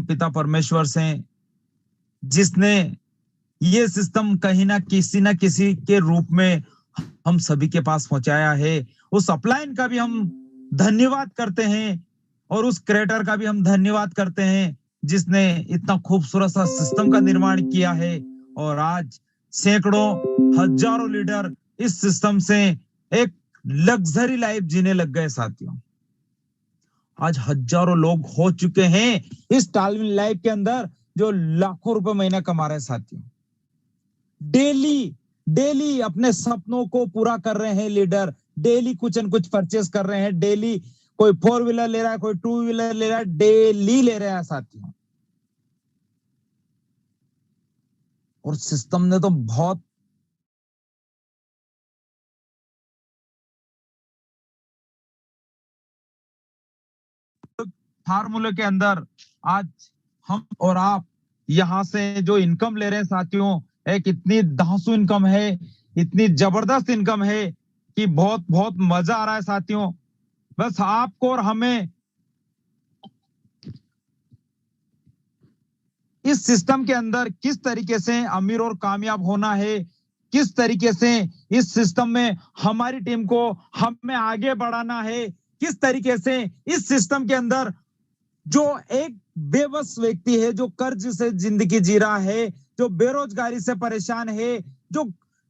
पिता परमेश्वर से, जिसने ये सिस्टम कहीं ना किसी के रूप में हम सभी के पास पहुंचाया है। उस अपलाइन का भी हम धन्यवाद करते हैं और उस क्रिएटर का भी हम धन्यवाद करते हैं, जिसने इतना खूबसूरत सा सिस्टम का निर्माण किया है। और आज सैकड़ों हजारों लीडर इस सिस्टम से एक लग्जरी लाइफ जीने लग गए साथियों। आज हजारों लोग हो चुके हैं इस टालविन लाइफ के अंदर जो लाखों रुपए महीना कमा रहे हैं साथियों। डेली डेली अपने सपनों को पूरा कर रहे हैं लीडर, डेली कुछ न कुछ परचेस कर रहे हैं, डेली कोई 4 व्हीलर ले रहा है, कोई 2 व्हीलर ले रहा है, डेली ले रहा है साथियों। और सिस्टम ने तो बहुत फार्मूले के अंदर आज हम और आप यहां से जो इनकम ले रहे हैं साथियों, एक इतनी धांसू इनकम है, इतनी जबरदस्त इनकम है कि बहुत बहुत मजा आ रहा है साथियों। बस आपको और हमें इस सिस्टम के अंदर किस तरीके से अमीर और कामयाब होना है, किस तरीके से इस सिस्टम में हमारी टीम को हमें आगे बढ़ाना है, किस तरीके से इस सिस्टम के अंदर जो एक बेबस व्यक्ति है, जो कर्ज से जिंदगी जी रहा है, जो बेरोजगारी से परेशान है, जो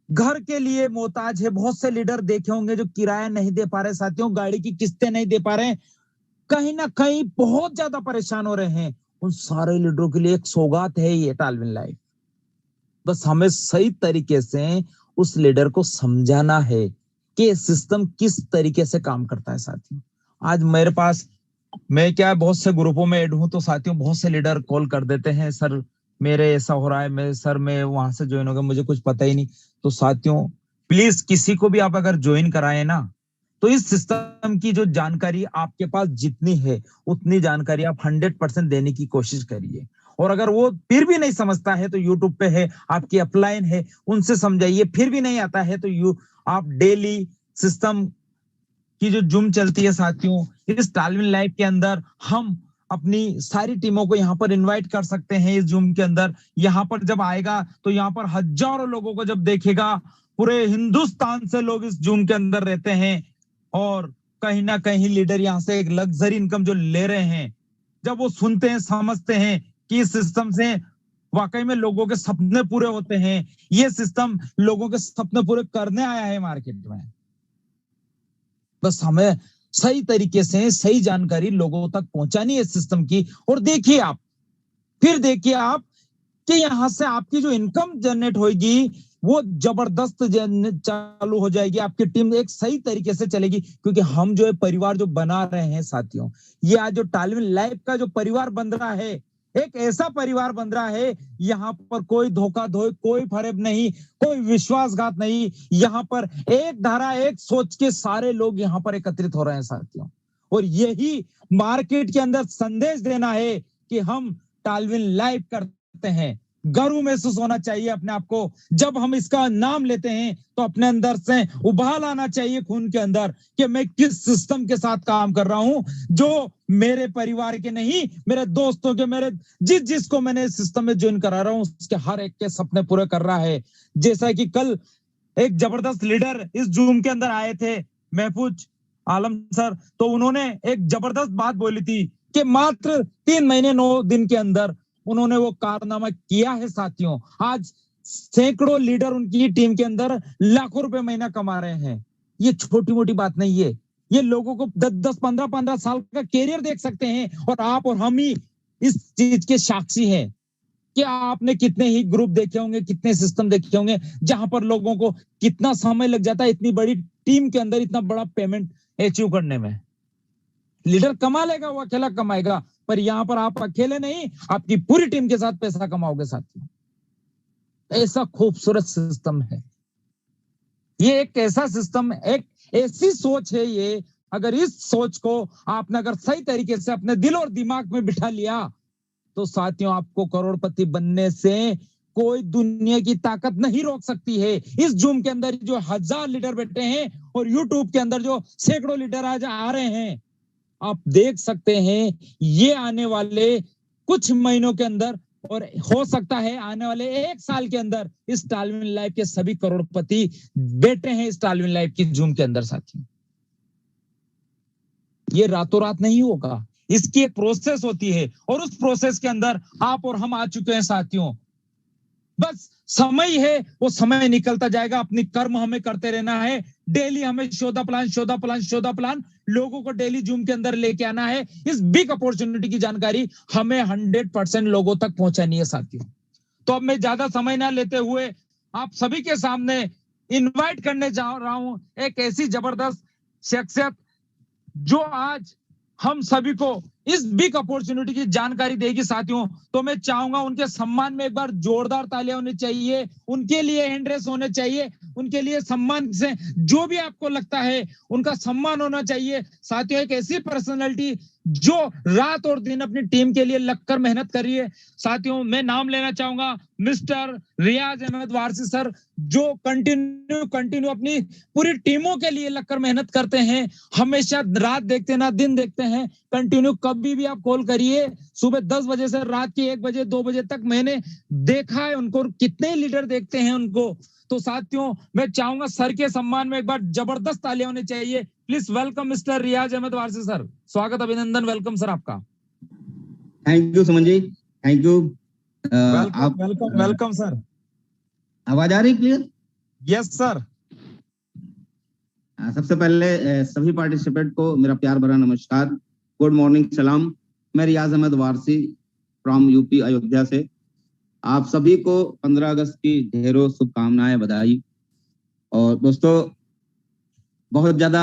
घर के लिए मोहताज है। बहुत से लीडर देखे होंगे जो किराया नहीं दे पा रहे साथियों, गाड़ी की किस्तें नहीं दे पा रहे, कहीं ना कहीं बहुत ज्यादा परेशान हो रहे हैं। उन सारे लीडरों के लिए एक सौगात है ये टालविन लाइफ। बस हमें सही तरीके से उस लीडर को समझाना है कि सिस्टम किस तरीके से काम करता है साथियों। आज मेरे पास, मैं क्या बहुत से ग्रुपों में ऐड हूं, तो साथियों बहुत से लीडर कॉल कर देते हैं, सर मेरे ऐसा हो रहा है, मैं वहां से ज्वाइन हो गया, मुझे कुछ पता ही नहीं। तो साथियों प्लीज किसी को भी आप अगर ज्वाइन कराए ना, तो इस सिस्टम की जो जानकारी आपके पास जितनी है उतनी जानकारी आप 100% देने की कोशिश करिए। और अगर वो फिर भी नहीं समझता है तो यूट्यूब पे है, आपकी अपलाइन है, उनसे समझाइए। फिर भी नहीं आता है तो आप डेली सिस्टम की जो जूम चलती है साथियों, इस टालविन लाइफ के अंदर हम अपनी सारी टीमों को यहाँ पर इनवाइट कर सकते हैं। इस जूम के अंदर यहाँ पर जब आएगा तो यहाँ पर हजारों लोगों को जब देखेगा, पूरे हिंदुस्तान से लोग इस जूम के अंदर रहते हैं और कहीं ना कहीं लीडर यहाँ से एक लग्जरी इनकम जो ले रहे हैं, जब वो सुनते हैं, समझते हैं कि इस सिस्टम से वाकई में लोगों के सपने पूरे होते हैं, ये सिस्टम लोगों के सपने पूरे करने आया है मार्केट में। बस हमें सही तरीके से सही जानकारी लोगों तक पहुंचानी है सिस्टम की। और देखिए आप, फिर देखिए आप कि यहां से आपकी जो इनकम जनरेट होगी वो जबरदस्त चालू हो जाएगी। आपकी टीम एक सही तरीके से चलेगी, क्योंकि हम जो है परिवार जो बना रहे हैं साथियों, ये आज जो टालविन लाइफ का जो परिवार बन रहा है, एक ऐसा परिवार बन रहा है, यहाँ पर कोई धोखाधोई, कोई फरेब नहीं, कोई विश्वासघात नहीं। यहाँ पर एक धारा, एक सोच के सारे लोग यहाँ पर एकत्रित हो रहे हैं साथियों। और यही मार्केट के अंदर संदेश देना है कि हम टालविन लाइफ करते हैं। गर्व महसूस होना चाहिए अपने आप को। जब हम इसका नाम लेते हैं तो अपने अंदर से उबाल आना चाहिए खून के अंदर कि मैं किस सिस्टम के साथ काम कर रहा हूं, जो मेरे परिवार के नहीं, मेरे दोस्तों के, मेरे जिसको मैंने इस सिस्टम में ज्वाइन करा रहा हूं, उसके हर एक के सपने पूरे कर रहा है। जैसा कि कल एक जबरदस्त लीडर इस जूम के अंदर आए थे, महफूज आलम सर, तो उन्होंने एक जबरदस्त बात बोली थी कि मात्र 3 महीने 9 दिन के अंदर उन्होंने वो कारनामा किया है साथियों। आज सैकड़ों लीडर उनकी टीम के अंदर लाखों रुपए महीना कमा रहे हैं। ये छोटी मोटी बात नहीं है, ये लोगों को 10-10, 15-15 साल का कैरियर देख सकते हैं। और आप और हम ही इस चीज के साक्षी हैं कि आपने कितने ही ग्रुप देखे होंगे, कितने सिस्टम देखे होंगे, जहां पर लोगों को कितना समय लग जाता है इतनी बड़ी टीम के अंदर इतना बड़ा पेमेंट अचीव करने में। लीडर कमा लेगा, वो अकेला कमाएगा, पर यहां पर आप अकेले नहीं, आपकी पूरी टीम के साथ पैसा कमाओगे साथियों। ऐसा खूबसूरत सिस्टम है ये, एक ऐसा सिस्टम, एक ऐसी सोच है ये। अगर इस सोच को आपने अगर सही तरीके से अपने दिल और दिमाग में बिठा लिया तो साथियों आपको करोड़पति बनने से कोई दुनिया की ताकत नहीं रोक सकती है। इस जूम के अंदर जो 1000 लीडर बैठे हैं और यूट्यूब के अंदर जो सैकड़ों लीडर आज आ रहे हैं, आप देख सकते हैं ये आने वाले कुछ महीनों के अंदर और हो सकता है आने वाले 1 साल के अंदर इस टालविन लाइफ के सभी करोड़पति बैठे हैं इस टालविन लाइफ की जूम के अंदर साथियों। ये रातों रात नहीं होगा, इसकी एक प्रोसेस होती है और उस प्रोसेस के अंदर आप और हम आ चुके हैं साथियों। बस समय है, वो समय निकलता जाएगा, अपनी कर्म हमें करते रहना है। डेली हमें शोधा प्लान लोगों को डेली जूम के अंदर लेके आना है। इस बिग अपॉर्चुनिटी की जानकारी हमें 100% लोगों तक पहुंचानी है साथियों। तो अब मैं ज्यादा समय ना लेते हुए आप सभी के सामने इनवाइट करने जा रहा हूं एक ऐसी जबरदस्त शख्सियत जो आज हम सभी को इस बिग अपॉर्चुनिटी की जानकारी देगी साथियों। तो मैं चाहूंगा उनके सम्मान में एक बार जोरदार तालियां होनी चाहिए, उनके लिए हैंड रेस होने चाहिए, उनके लिए सम्मान से जो भी आपको लगता है उनका सम्मान होना चाहिए साथियों। एक ऐसी पर्सनालिटी जो रात और दिन अपनी टीम के लिए लगकर मेहनत कर रही है साथियों। मैं नाम लेना चाहूंगा मिस्टर रियाज अहमद वारसी सर, जो कंटिन्यू अपनी पूरी टीमों के लिए लगकर मेहनत करते हैं, हमेशा रात देखते हैं ना दिन देखते हैं। कंटिन्यू कभी भी आप कॉल करिए, सुबह 10 बजे से रात के 1 बजे 2 बजे तक मैंने देखा है उनको, कितने लीडर देखते हैं उनको। तो साथियों मैं चाहूंगा सर के सम्मान में एक बार जबरदस्त तालियां होनी चाहिए। Please welcome mister Riyaz Ahmad Warsi sir. स्वागत, अभिनंदन, वेलकम सर आपका। Thank you Suman ji, thank you. Welcome welcome welcome sir. आवाज आ रही क्लियर? Yes sir. सबसे पहले सभी पार्टिसिपेंट को मेरा प्यार भरा नमस्कार, गुड मॉर्निंग, सलाम। मैं रियाज अहमद वारसी फ्रॉम यूपी अयोध्या से। आप सभी को 15 अगस्त की ढेरों शुभकामनाएं, बधाई। और दोस्तों बहुत ज्यादा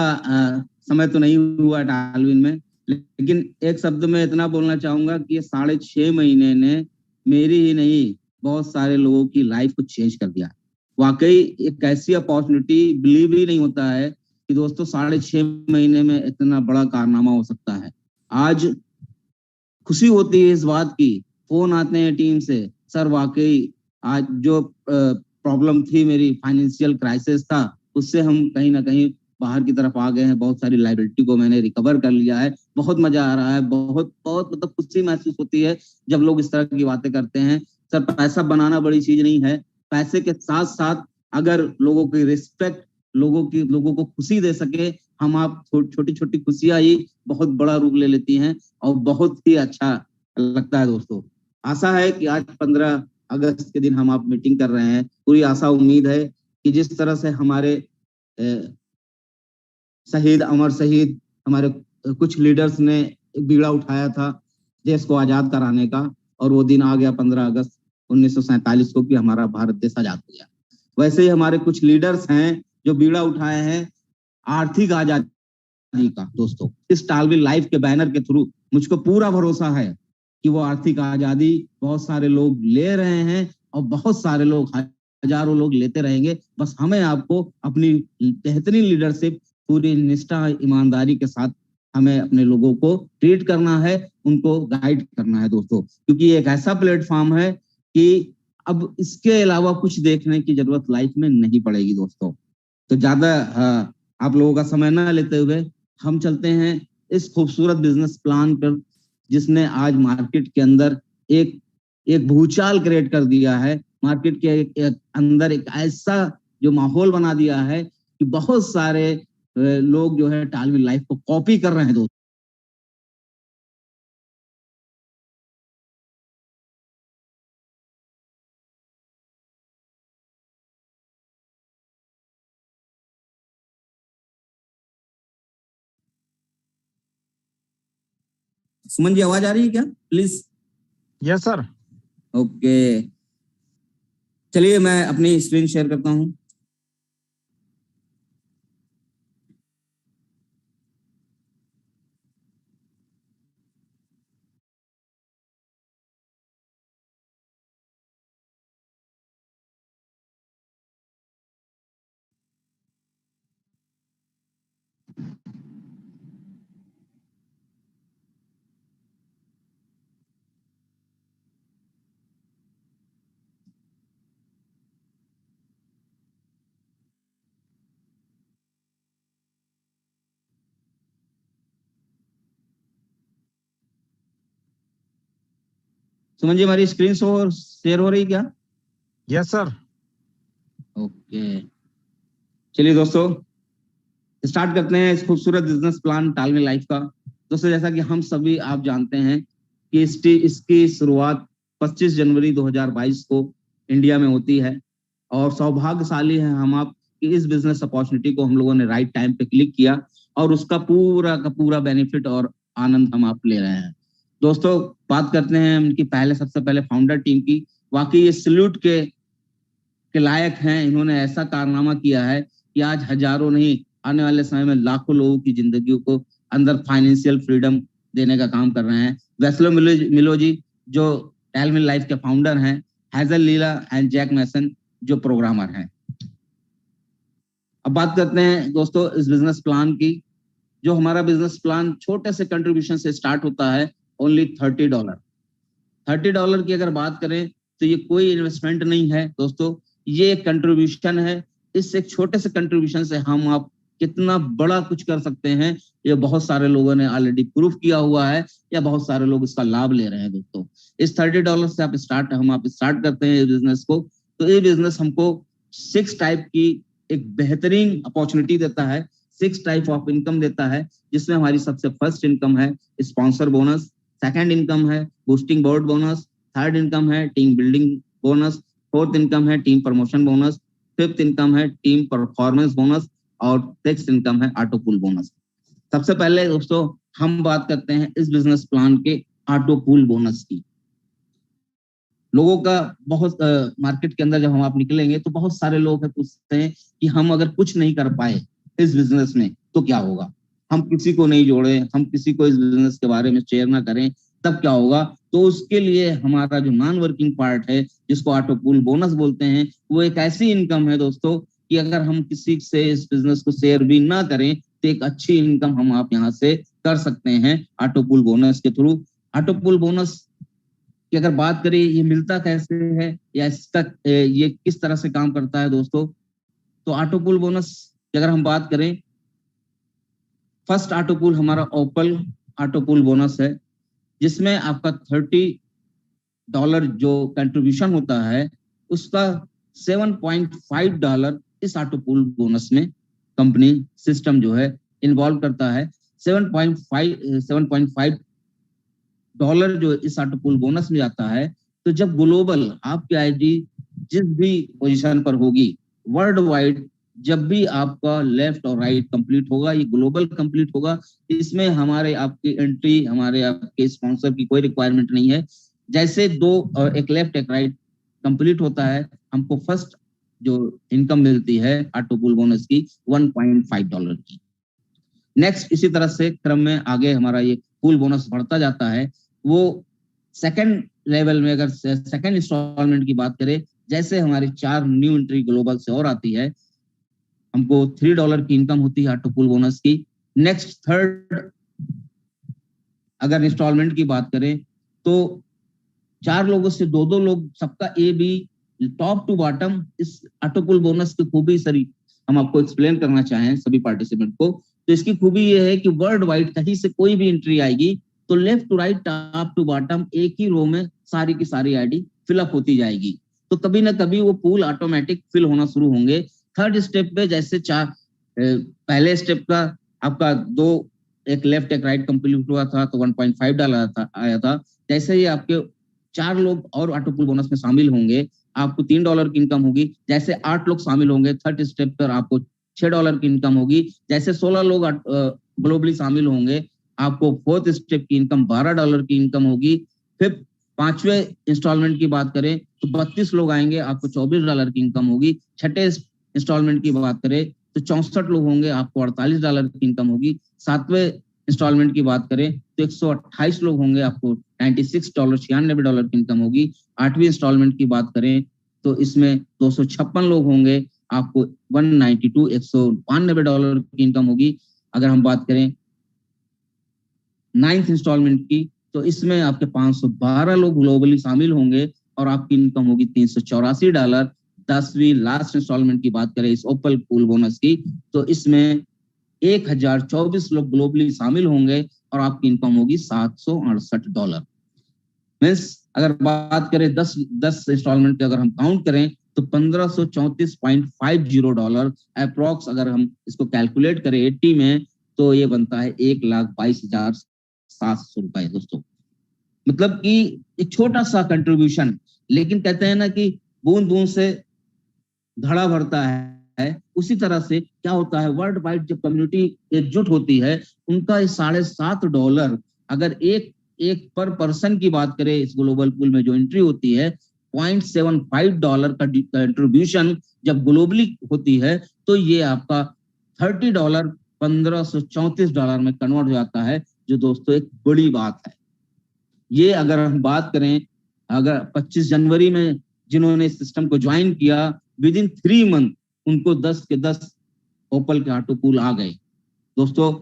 समय तो नहीं हुआ टालविन में, लेकिन एक शब्द में इतना बोलना चाहूंगा कि ये 6.5 महीने ने मेरी ही नहीं बहुत सारे लोगों की लाइफ को चेंज कर दिया। वाकई एक ऐसी अपॉर्चुनिटी बिलीव ही नहीं होता है कि दोस्तों 6.5 महीने में इतना बड़ा कारनामा हो सकता है। आज खुशी होती है इस बात की, फोन आते हैं टीम से, सर वाकई आज जो प्रॉब्लम थी, मेरी फाइनेंशियल क्राइसिस था, उससे हम कहीं ना कहीं बाहर की तरफ आ गए हैं। बहुत सारी लाइबिलिटी को मैंने रिकवर कर लिया है। बहुत मजा आ रहा है, बहुत बहुत मतलब खुशी महसूस होती है जब लोग इस तरह की बातें करते हैं। सर पैसा बनाना बड़ी चीज नहीं है, पैसे के साथ साथ अगर लोगों की रिस्पेक्ट, लोगों को खुशी दे सके, हम आप छोटी छोटी खुशियां ही बहुत बड़ा रूप ले लेती हैं और बहुत ही अच्छा लगता है दोस्तों। आशा है कि आज 15 अगस्त के दिन हम आप मीटिंग कर रहे हैं, पूरी आशा उम्मीद है कि जिस तरह से हमारे शहीद, अमर शहीद, हमारे कुछ लीडर्स ने बीड़ा उठाया था देश को आजाद कराने का, और वो दिन आ गया 15 अगस्त 1947 को कि हमारा भारत देश आजाद हो गया। वैसे ही हमारे कुछ लीडर्स हैं जो बीड़ा उठाए हैं आर्थिक आजादी का। दोस्तों इस टालविन लाइफ के बैनर के थ्रू मुझको पूरा भरोसा है कि वो आर्थिक आजादी बहुत सारे लोग ले रहे हैं और बहुत सारे लोग, हजारों लोग लेते रहेंगे। बस हमें आपको अपनी बेहतरीन लीडरशिप, पूरी निष्ठा, ईमानदारी के साथ हमें अपने लोगों को ट्रीट करना है, उनको गाइड करना है दोस्तों। क्योंकि ये एक ऐसा प्लेटफॉर्म है कि अब इसके अलावा कुछ देखने की जरूरत लाइफ में नहीं पड़ेगी दोस्तों। तो ज्यादा आप लोगों का समय ना लेते हुए हम चलते हैं इस खूबसूरत बिजनेस प्लान पर, जिसने आज मार्केट के अंदर एक एक भूचाल क्रिएट कर दिया है। मार्केट के अंदर एक ऐसा जो माहौल बना दिया है कि बहुत सारे लोग जो है टालविन लाइफ को कॉपी कर रहे हैं दोस्तों। सुमन जी आवाज आ रही है क्या प्लीज? Yes sir. ओके, चलिए मैं अपनी स्क्रीन शेयर करता हूं। सुमन जी, हमारी स्क्रीन शेयर हो रही क्या? Yes sir. ओके, चलिए दोस्तों स्टार्ट करते हैं इस खूबसूरत बिजनेस प्लान तालमेल लाइफ का। दोस्तों जैसा कि हम सभी आप जानते हैं कि इसकी शुरुआत 25 जनवरी 2022 को इंडिया में होती है और सौभाग्यशाली है हम आप कि इस बिजनेस अपॉर्चुनिटी को हम लोगों ने राइट टाइम पे क्लिक किया और उसका पूरा का पूरा बेनिफिट और आनंद हम आप ले रहे हैं। दोस्तों बात करते हैं उनकी सबसे पहले फाउंडर टीम की। वाकई ये सल्यूट के लायक हैं। इन्होंने ऐसा कारनामा किया है कि आज हजारों नहीं, आने वाले समय में लाखों लोगों की जिंदगी को अंदर फाइनेंशियल फ्रीडम देने का काम कर रहे हैं। वेस्लो मिलो जी जो तालमेल लाइफ के फाउंडर हैं, हैजल लीला एंड जैक मैसन जो प्रोग्रामर हैं। अब बात करते हैं दोस्तों इस बिजनेस प्लान की। जो हमारा बिजनेस प्लान छोटे से कंट्रीब्यूशन से स्टार्ट होता है, ओनली $30। $30 की अगर बात करें तो ये कोई इन्वेस्टमेंट नहीं है दोस्तों, ये एक कंट्रीब्यूशन है। इस एक छोटे से कंट्रीब्यूशन से हम आप कितना बड़ा कुछ कर सकते हैं, ये बहुत सारे लोगों ने ऑलरेडी प्रूफ किया हुआ है या बहुत सारे लोग इसका लाभ ले रहे हैं। दोस्तों इस $30 से आप स्टार्ट करते हैं बिजनेस को, तो ये बिजनेस हमको 6 टाइप की एक बेहतरीन अपॉर्चुनिटी देता है, 6 टाइप ऑफ इनकम देता है, जिसमें हमारी सबसे फर्स्ट इनकम है स्पॉन्सर बोनस, सेकंड इनकम है boosting board bonus, third income है team building bonus, fourth income है team promotion bonus, fifth income है टीम परफॉर्मेंस बोनस और सिक्स्थ इनकम है ऑटो पूल बोनस। सबसे पहले दोस्तों हम बात करते हैं इस बिजनेस प्लान के ऑटो पूल बोनस की। लोगों का बहुत मार्केट के अंदर जब हम आप निकलेंगे तो बहुत सारे लोग है पूछते हैं कि हम अगर कुछ नहीं कर पाए इस बिजनेस में तो क्या होगा, हम किसी को नहीं जोड़े, हम किसी को इस बिजनेस के बारे में शेयर ना करें तब क्या होगा। तो उसके लिए हमारा जो नॉन वर्किंग पार्ट है जिसको ऑटो पूल बोनस बोलते हैं, वो एक ऐसी इनकम है दोस्तों कि अगर हम किसी से इस बिजनेस को शेयर भी ना करें तो एक अच्छी इनकम हम आप यहाँ से कर सकते हैं ऑटो पूल बोनस के थ्रू। ऑटो पूल बोनस की अगर बात करें ये मिलता कैसे है या इसका ये किस तरह से काम करता है दोस्तों, तो ऑटो पूल बोनस की अगर हम बात करें, फर्स्ट ऑटो पूल हमारा ओपल ऑटो पूल बोनस है, जिसमें आपका $30 जो कंट्रीब्यूशन होता है उसका $7.5 इस ऑटो पूल बोनस में कंपनी सिस्टम जो है इन्वॉल्व करता है। $7.5 जो इस ऑटो पूल बोनस में जाता है, तो जब ग्लोबल आपकी आईडी जिस भी पोजीशन पर होगी वर्ल्ड वाइड, जब भी आपका लेफ्ट और राइट कंप्लीट होगा, ये ग्लोबल कंप्लीट होगा, इसमें हमारे आपकी एंट्री, हमारे आपके स्पॉन्सर की कोई रिक्वायरमेंट नहीं है। जैसे एक लेफ्ट एक राइट कंप्लीट होता है, हमको फर्स्ट जो इनकम मिलती है ऑटो पूल बोनस की $1.5 की। नेक्स्ट इसी तरह से क्रम में आगे हमारा ये पूल बोनस बढ़ता जाता है। वो सेकंड लेवल में अगर सेकंड इंस्टॉलमेंट की बात करें, जैसे हमारी 4 न्यू एंट्री ग्लोबल से और आती है, हमको $3 की इनकम होती है ऑटो पूल बोनस की। नेक्स्ट थर्ड अगर इंस्टॉलमेंट की बात करें तो 4 लोगों से 2-2 लोग सबका A B top to bottom इस ऑटो पूल बोनस की खूबी सरी हम आपको एक्सप्लेन करना चाहें सभी पार्टिसिपेंट को, तो इसकी खूबी ये है कि वर्ल्ड वाइड कहीं से कोई भी एंट्री आएगी तो left to right top to bottom एक ही रो में सारी की सारी आईडी फिलअप होती जाएगी, तो कभी ना कभी वो पूल ऑटोमेटिक फिल होना शुरू होंगे। थर्ड स्टेप पे जैसे पहले स्टेप का आपका 2 एक लेफ्ट एक राइट कंप्लीट हुआ था तो $1.5 आया था, जैसे ही आपके 4 लोग और ऑटो पूल बोनस में शामिल होंगे आपको $3 की इनकम होगी। जैसे 8 लोग शामिल होंगे थर्ड स्टेप पर आपको $6 की इनकम होगी। जैसे 16 लोग ग्लोबली शामिल होंगे आपको फोर्थ स्टेप की इनकम $12 की इनकम होगी। फिर 5वें इंस्टॉलमेंट की बात करें तो 32 लोग आएंगे आपको $24 की इनकम होगी। छठे इंस्टॉलमेंट की बात करें तो 64 लोग होंगे आपको $48 की इनकम होगी। 7वें इंस्टॉलमेंट की बात करें तो 128 लोग होंगे आपको $96 की इनकम होगी। 8वीं इंस्टॉलमेंट की बात करें तो इसमें 256 लोग होंगे आपको $192 की इनकम होगी। अगर हम बात करें 9th इंस्टॉलमेंट की तो इसमें आपके 512 लोग ग्लोबली शामिल होंगे और आपकी इनकम होगी $384। 10वीं लास्ट इंस्टॉलमेंट की बात करें इस ओपल पूल बोनस की तो इसमें 1024 लोग ग्लोबली शामिल होंगे और आपकी इनकम होगी $768। मीन्स अगर बात करें 10 इंस्टॉलमेंट की अगर हम काउंट करें तो $1534.50 अप्रोक्स अगर हम इसको कैलकुलेट करें 80 में तो ये बनता है 1,22,700 रुपए दोस्तों। मतलब कि एक छोटा सा कंट्रीब्यूशन, लेकिन कहते हैं ना कि बूंद बूंद से घड़ा भरता है, उसी तरह से क्या होता है वर्ल्ड वाइड जब कम्युनिटी एकजुट होती है, उनका $7.5 अगर एक पर पर्सन की बात करें इस ग्लोबल पूल में जो एंट्री होती है, $0.75 का कंट्रीब्यूशन जब ग्लोबली होती है तो ये आपका $30 $1,534 में कन्वर्ट हो जाता है, जो दोस्तों एक बड़ी बात है। ये अगर हम बात करें अगर 25 जनवरी में जिन्होंने इस सिस्टम को ज्वाइन किया, विद इन 3 मंथ उनको 10 के 10 ओपल के ऑटो पूल आ गए। दोस्तों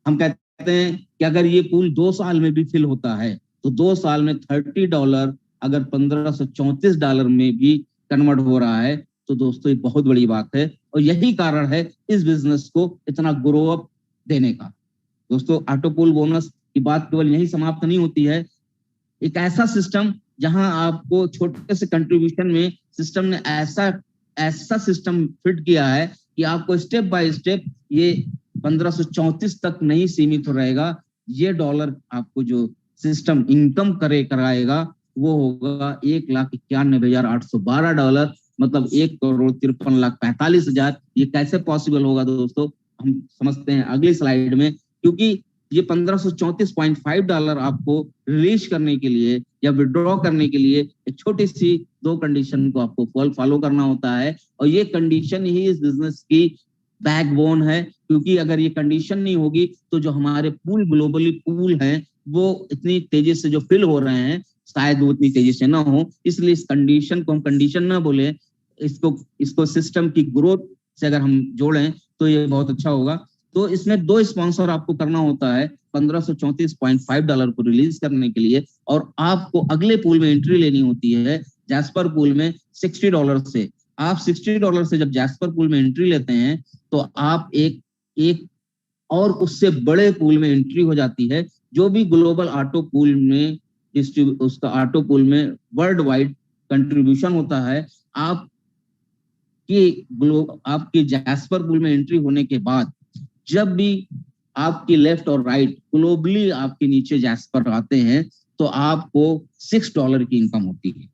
हम कहते हैं कि अगर ये पूल 2 साल में भी फिल होता है तो 2 साल में $30 अगर $1,534 में भी कन्वर्ट हो रहा है तो दोस्तों ये बहुत बड़ी बात है, और यही कारण है इस बिजनेस को इतना ग्रो अप देने का। दोस्तों ऑटो पूल बोनस की बात केवल यही समाप्त नहीं होती है। एक ऐसा सिस्टम जहां आपको छोटे से कंट्रीब्यूशन में सिस्टम ने ऐसा सिस्टम फिट किया है कि आपको स्टेप बाय स्टेप ये 1534 तक नहीं सीमित हो रहेगा। ये डॉलर आपको जो सिस्टम इनकम कराएगा वो होगा $1,91,812, मतलब $1,53,45,000। ये कैसे पॉसिबल होगा दोस्तों, हम समझते हैं अगली स्लाइड में, क्योंकि ये $1,534.5 आपको रिलीज करने के लिए या विड्रॉ करने के लिए एक छोटी सी 2 कंडीशन को आपको फॉलो करना होता है, और ये कंडीशन ही इस बिजनेस की बैकबोन है। क्योंकि अगर ये कंडीशन नहीं होगी तो जो हमारे पूल ग्लोबली पूल हैं वो इतनी तेजी से जो फिल हो रहे हैं शायद वो इतनी तेजी से ना हो। इसलिए इस कंडीशन को हम कंडीशन ना बोले, इसको सिस्टम की ग्रोथ से अगर हम जोड़ें तो ये बहुत अच्छा होगा। तो इसमें 2 स्पॉन्सर आपको करना होता है $1,534.5 को रिलीज करने के लिए, और आपको अगले पूल में एंट्री लेनी होती है जैस्पर पूल में $60 से। आप $60 से जब जैस्पर पूल में एंट्री लेते हैं तो आप एक और उससे बड़े पूल में एंट्री हो जाती है, जो भी ग्लोबल ऑटो पूल में उसका ऑटो पूल में वर्ल्ड वाइड कंट्रीब्यूशन होता है। आपकी जैस्पर पूल में एंट्री होने के बाद जब भी आपकी लेफ्ट और राइट ग्लोबली आपके नीचे जैस्पर आते हैं तो आपको $6 की इनकम होती है।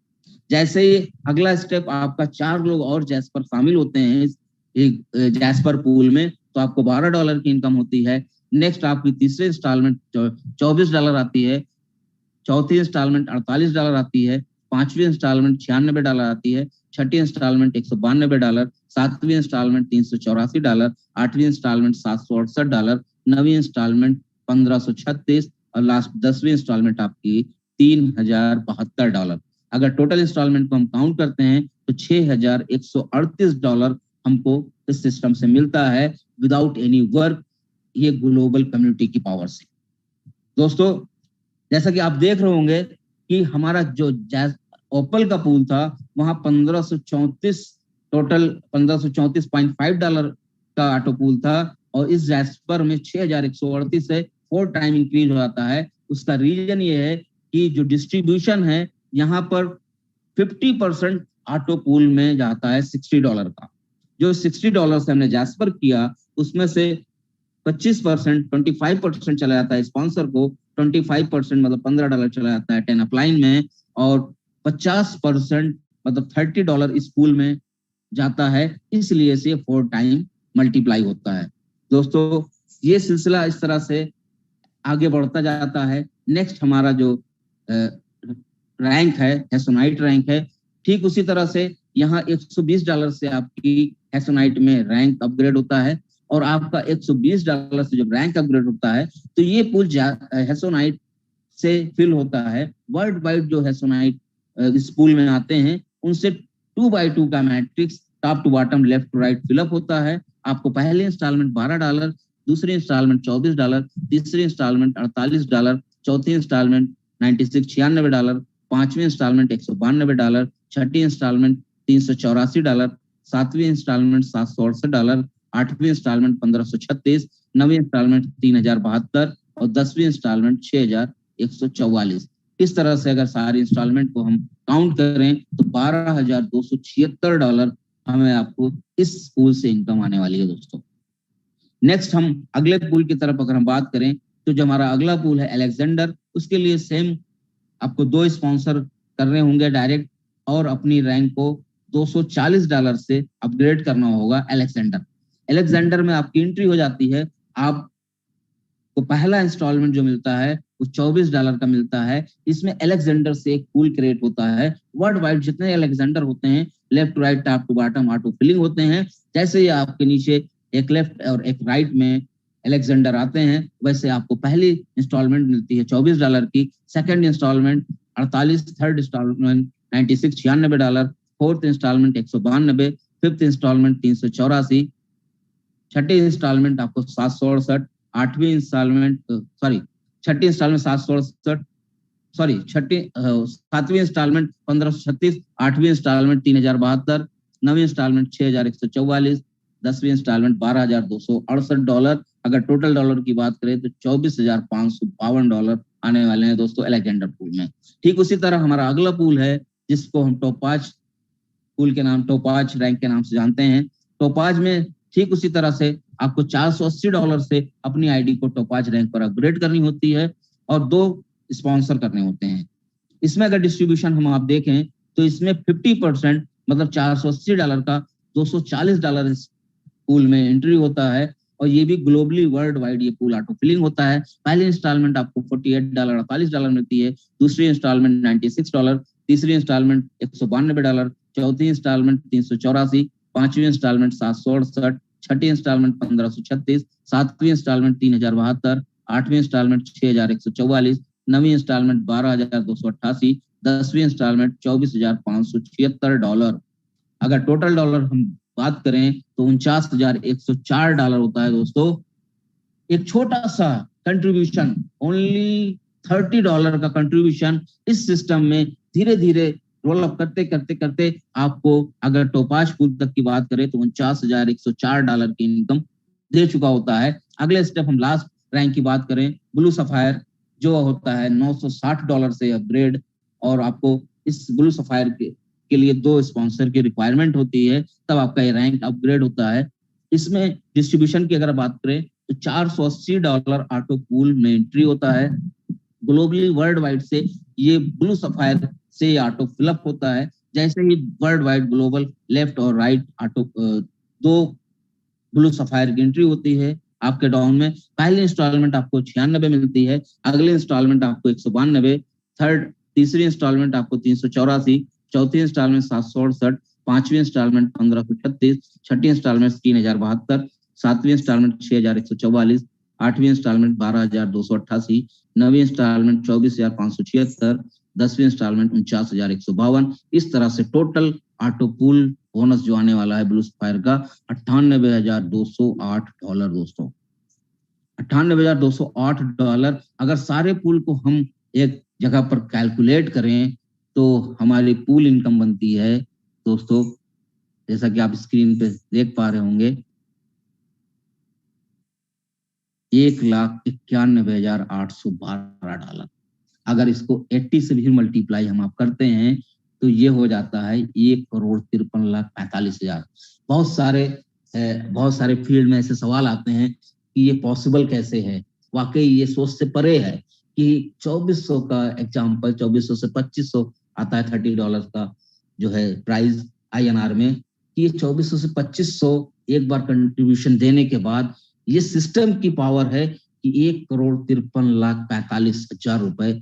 जैसे ही अगला स्टेप आपका 4 लोग और जैस्पर शामिल होते हैं एक जैस्पर पूल में तो आपको $12 की इनकम होती है। नेक्स्ट आपकी तीसरे इंस्टॉलमेंट $24 आती है, चौथी इंस्टॉलमेंट $48 आती है, पांचवी इंस्टॉलमेंट $96 आती है, छठी इंस्टॉलमेंट $192, सातवीं इंस्टॉलमेंट $384, आठवीं इंस्टॉलमेंट $768, नवीं इंस्टॉलमेंट $1,536 और लास्ट 10वीं इंस्टॉलमेंट आपकी $3,072। अगर टोटल इंस्टॉलमेंट को हम काउंट करते हैं तो $6,138 हमको इस सिस्टम से मिलता है विदाउट एनी वर्क, ये ग्लोबल कम्युनिटी की पावर से। दोस्तों जैसा कि आप देख रहे होंगे कि हमारा जो ओपल का पूल था वहां 1534 टोटल $1,534.5 का ऑटो पूल था, और इस जैस्पर में 6,138 से 4 टाइम इंक्रीज हो जाता है। उसका रीजन ये है कि जो डिस्ट्रीब्यूशन है यहाँ पर 50% ऑटो पूल में जाता है $60 का। जो $60 से हमने जैस्पर किया उसमें से 25% चला जाता है स्पॉन्सर को, 25% मतलब $15 चला जाता है 10 अपलाइन में, और 50% मतलब $30 इस पूल में जाता है। इसलिए से 4 टाइम मल्टीप्लाई होता है। दोस्तों ये सिलसिला इस तरह से आगे बढ़ता जाता है। नेक्स्ट हमारा जो रैंक है हेसोनाइट रैंक है, ठीक उसी तरह से यहाँ $120 से आपकी हेसोनाइट में रैंक अपग्रेड होता है, और आपका $120 से जब रैंक अपग्रेड होता है तो ये पूल हेसोनाइट से फिल होता है। वर्ल्ड वाइड जो हेसोनाइट इस पूल में आते हैं उनसे 2x2 का matrix top to bottom left to right fill up होता है। आपको पहले इंस्टॉलमेंट $12, दूसरी इंस्टॉलमेंट $24, तीसरी इंस्टॉलमेंट $48, चौथी इंस्टॉलमेंट $96 पांचवी इंस्टॉलमेंट $192, छठी इंस्टॉलमेंट $384, सातवीं इंस्टॉलमेंट $768, आठवीं इंस्टॉलमेंट $1,536, नवीं इंस्टॉलमेंट $3,072 और 10वीं इंस्टॉलमेंट $6,144। इस तरह से अगर सारे इंस्टॉलमेंट को हम काउंट करें तो $12,276 हमें आपको इस पूल से इनकम आने वाली है दोस्तों। नेक्स्ट हम अगले पूल की तरफ अगर हम बात करें तो जो हमारा अगला पूल है अलेक्जेंडर, उसके लिए सेम आपको 2 स्पॉन्सर करने होंगे डायरेक्ट और अपनी रैंक को $240 से अपग्रेड करना होगा अलेक्जेंडर में आपकी एंट्री हो जाती है। आपको पहला इंस्टॉलमेंट जो मिलता है वो $24 का मिलता है। इसमें अलेक्जेंडर से एक पूल क्रिएट होता है। वर्ल्ड वाइड जितने अलेक्जेंडर होते हैं, left to right top to bottom auto filling होते हैं, जैसे ही आपके नीचे एक लेफ्ट और एक राइट में अलेक्जेंडर आते हैं, वैसे आपको पहली इंस्टॉलमेंट मिलती है $24 की, second instalment 48, third instalment 96 $96, fourth instalment 192, fifth instalment 384, छठी इंस्टॉलमेंट आपको 768, आठवीं इंस्टॉलमेंट छठी इंस्टॉलमेंट 768, सातवीं इंस्टॉलमेंट 1536, आठवीं इंस्टॉलमेंट 3072, नवीं इंस्टॉलमेंट 6144, 10वीं इंस्टॉलमेंट $12,268। अगर टोटल डॉलर की बात करें तो $24,552 आने वाले हैं दोस्तों अलेक्जेंडर पूल में। ठीक उसी तरह हमारा अगला पूल है जिसको हम टोपाज पूल के नाम, टोपाज रैंक के नाम से जानते हैं। टोपाज में ठीक उसी तरह से आपको $480 से अपनी आईडी को टोपाज रैंक पर अपग्रेड करनी होती है और 2 स्पॉन्सर करने होते हैं। इसमें अगर डिस्ट्रीब्यूशन हम आप देखें तो इसमें 50% मतलब $480 का $240 इस पूल में एंट्री होता है और ये भी ग्लोबली वर्ल्ड वाइड ये पूल ऑटो फिलिंग होता है। पहली इंस्टॉलमेंट आपको $48 $48 मिलती है, दूसरी इंस्टॉलमेंट $96, तीसरी इंस्टॉलमेंट $192, चौथी इंस्टॉलमेंट 384, पांचवी इंस्टॉलमेंट 768, छठी इंस्टॉलमेंट 1536, सातवीं इंस्टॉलमेंट 3072, आठवीं इंस्टॉलमेंट 6144, नवीं इंस्टॉलमेंट $12,288, 10वीं इंस्टॉलमेंट $24,576। अगर टोटल डॉलर हम बात करें तो $49,104 होता है दोस्तों। एक छोटा सा कंट्रीब्यूशन, ओनली $30 का कंट्रीब्यूशन इस सिस्टम में धीरे धीरे रोल अप करते करते करते आपको अगर टोपाज पूल तक की बात करें तो $49,104 की इनकम दे चुका होता है। अगले स्टेप हम लास्ट रैंक की बात करें, ब्लू सफायर जो होता है $960 से अपग्रेड, और आपको इस ब्लू सफायर के लिए 2 स्पॉन्सर की रिक्वायरमेंट होती है, तब आपका ये रैंक अपग्रेड होता है। इसमें डिस्ट्रीब्यूशन की अगर बात करें तो $480 ऑटो पूल में एंट्री होता है। ग्लोबली वर्ल्ड वाइड से ये ब्लू सफायर से ऑटो फिलअप होता है। जैसे ही वर्ल्ड वाइड ग्लोबल लेफ्ट और राइट ऑटो 2 ब्लू सफायर की एंट्री होती है आपके डाउन में। पहली इंस्टॉलमेंट आपको 96 मिलती है, अगले इंस्टॉलमेंट आपको 192, तीसरी इंस्टॉलमेंट आपको 384, चौथी इंस्टॉलमेंट 768, पांचवी इंस्टॉलमेंट 1536, छठी इंस्टॉलमेंट 3072, सातवीं इंस्टॉलमेंट 6144, आठवीं इंस्टॉलमेंट 12,288, नवीं इंस्टॉलमेंट 24,576, 10वीं इंस्टॉलमेंट 49,152। इस तरह से टोटल ऑटो पूल बोनस जो आने वाला है ब्लू सफायर का $98,208 दोस्तों, $98,208। अगर सारे पूल को हम एक जगह पर कैलकुलेट करें तो हमारी पूल इनकम बनती है दोस्तों, जैसा कि आप स्क्रीन पे देख पा रहे होंगे, $1,91,812। अगर इसको 80 से भी मल्टीप्लाई हम आप करते हैं तो ये हो जाता है 1,53,45,000। बहुत सारे फील्ड में ऐसे सवाल आते हैं कि ये पॉसिबल कैसे है। वाकई ये सोच से परे है कि 2400 का एग्जाम्पल, 2400 से 2500 आता है $30 का जो है प्राइस INR में, कि ये 2400 से 2500 एक बार कंट्रीब्यूशन देने के बाद ये सिस्टम की पावर है कि 1,53,45,000 रुपए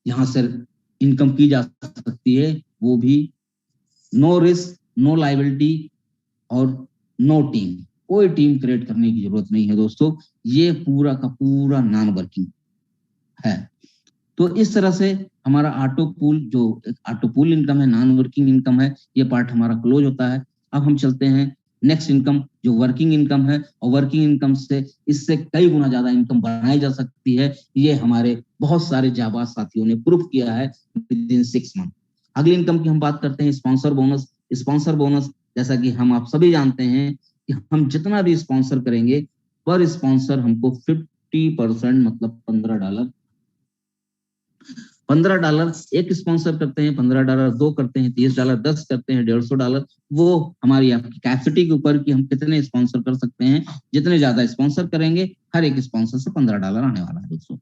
यहाँ से इनकम की जा सकती है, वो भी नो रिस्क, नो लायबिलिटी और नो टीम। कोई टीम क्रिएट करने की जरूरत नहीं है दोस्तों, ये पूरा का पूरा नॉन वर्किंग है। तो इस तरह से हमारा ऑटो पूल इनकम है, नॉन वर्किंग इनकम है, ये पार्ट हमारा क्लोज होता है। अब हम चलते हैं नेक्स्ट इनकम जो वर्किंग इनकम है, और वर्किंग इनकम से इससे कई गुना ज्यादा इनकम बनाई जा सकती है। ये हमारे बहुत सारे जाबाज साथियों ने प्रूफ किया है विदिन 6 मंथ। अगली इनकम की हम बात करते हैं स्पॉन्सर बोनस। स्पॉन्सर बोनस जैसा कि हम आप सभी जानते हैं कि हम जितना भी स्पॉन्सर करेंगे पर स्पॉन्सर हमको 50% मतलब $15 $15 एक स्पॉन्सर करते हैं, $15 दो करते हैं, $30 10 करते हैं, $150, वो हमारी आपकी कैपेसिटी के ऊपर कि हम कितने स्पॉन्सर कर सकते हैं। जितने ज्यादा स्पॉन्सर करेंगे, हर एक स्पॉन्सर से $15 आने वाला है दोस्तों।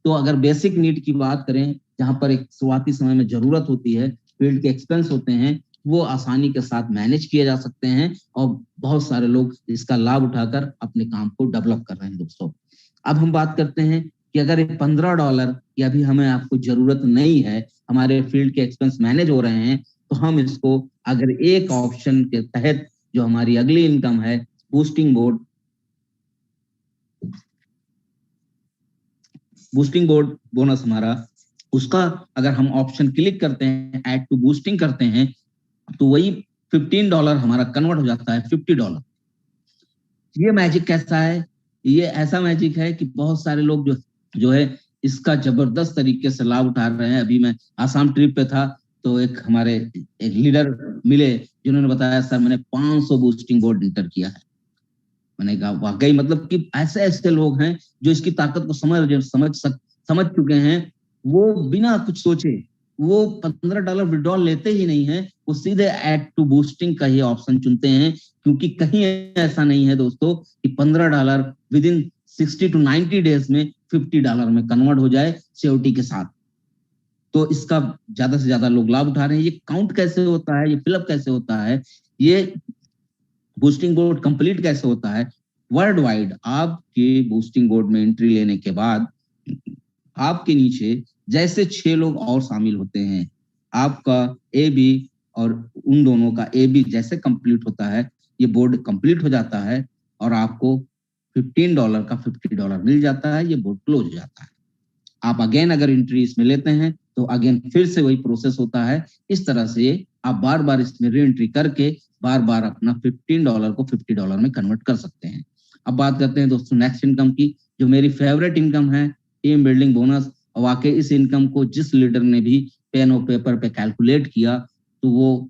तो अगर बेसिक नीड की बात करें, जहां पर एक शुरुआती समय में जरूरत होती है, फील्ड के एक्सपेंस होते हैं, वो आसानी के साथ मैनेज किए जा सकते हैं और बहुत सारे लोग इसका लाभ उठाकर अपने काम को डेवलप कर रहे हैं दोस्तों। अब हम बात करते हैं कि अगर ये $15 या भी हमें आपको जरूरत नहीं है, हमारे फील्ड के एक्सपेंस मैनेज हो रहे हैं, तो हम इसको अगर एक ऑप्शन के तहत जो हमारी अगली इनकम है, बूस्टिंग बोर्ड बोनस हमारा, उसका अगर हम ऑप्शन क्लिक करते हैं, ऐड टू बूस्टिंग करते हैं, तो वही $15 हमारा कन्वर्ट हो जाता है $50। ये मैजिक कैसा है? ये ऐसा मैजिक है कि बहुत सारे लोग जो है इसका जबरदस्त तरीके से लाभ उठा रहे हैं। अभी मैं आसाम ट्रिप पे था, तो एक हमारे एक लीडर मिले जिन्होंने बताया, सर मैंने 500 बूस्टिंग बोर्ड इंटर किया है। मैंने कहा वाकई, मतलब कि ऐसे ऐसे लोग हैं जो इसकी ताकत को समझ चुके हैं। वो बिना कुछ सोचे वो $15 विड्रॉल लेते ही नहीं है, वो सीधे ऐड टू बूस्टिंग का ही ऑप्शन चुनते हैं, क्योंकि कहीं ऐसा नहीं है दोस्तों कि $15 विद इन 60 to 90 डेज में $50 में कन्वर्ट हो जाए सीओटी के साथ। तो इसका ज्यादा से ज्यादा लोग लाभ उठा रहे हैं। ये काउंट कैसे होता है, ये फिलअप कैसे होता है, ये बूस्टिंग बोर्ड कंप्लीट कैसे होता है? वर्ल्ड वाइड आपके बूस्टिंग बोर्ड में एंट्री लेने के बाद आपके नीचे जैसे 6 लोग और शामिल होते हैं, आपका ए बी और उन दोनों का ए बी जैसे कंप्लीट होता है, ये बोर्ड कंप्लीट हो जाता है और आपको $15 का $50 मिल जाता है, ये बोर्ड क्लोज हो जाता है। आप अगेन अगर एंट्री इसमें लेते हैं तो अगेन फिर से वही प्रोसेस होता है। इस तरह से आप बार बार इसमें री एंट्री करके बार बार अपना $15 को $50 में कन्वर्ट कर सकते हैं। अब बात करते हैं दोस्तों नेक्स्ट इनकम की, जो मेरी फेवरेट इनकम है, टीम बिल्डिंग बोनस। और वाकई इस इनकम को जिस लीडर ने भी पेन और पेपर पे कैलकुलेट किया, तो वो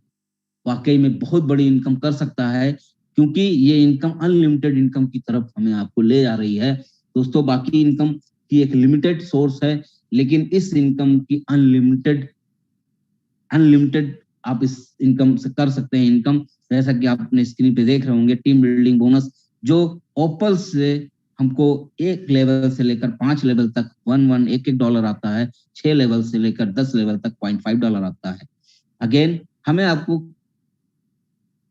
वाकई में बहुत बड़ी इनकम कर सकता है, क्योंकि ये इनकम अनलिमिटेड इनकम की तरफ हमें आपको ले जा रही है दोस्तों। बाकी इनकम की एक लिमिटेड सोर्स है, लेकिन इस इनकम की अनलिमिटेड आप इस इनकम से कर सकते हैं इनकम। जैसा कि आप अपने स्क्रीन पे देख रहे होंगे, टीम बिल्डिंग बोनस जो ओपल से हमको 1 लेवल से लेकर 5 लेवल तक $1 आता है, 6 लेवल से लेकर 10 लेवल तक $0.5 आता है। अगेन हमें आपको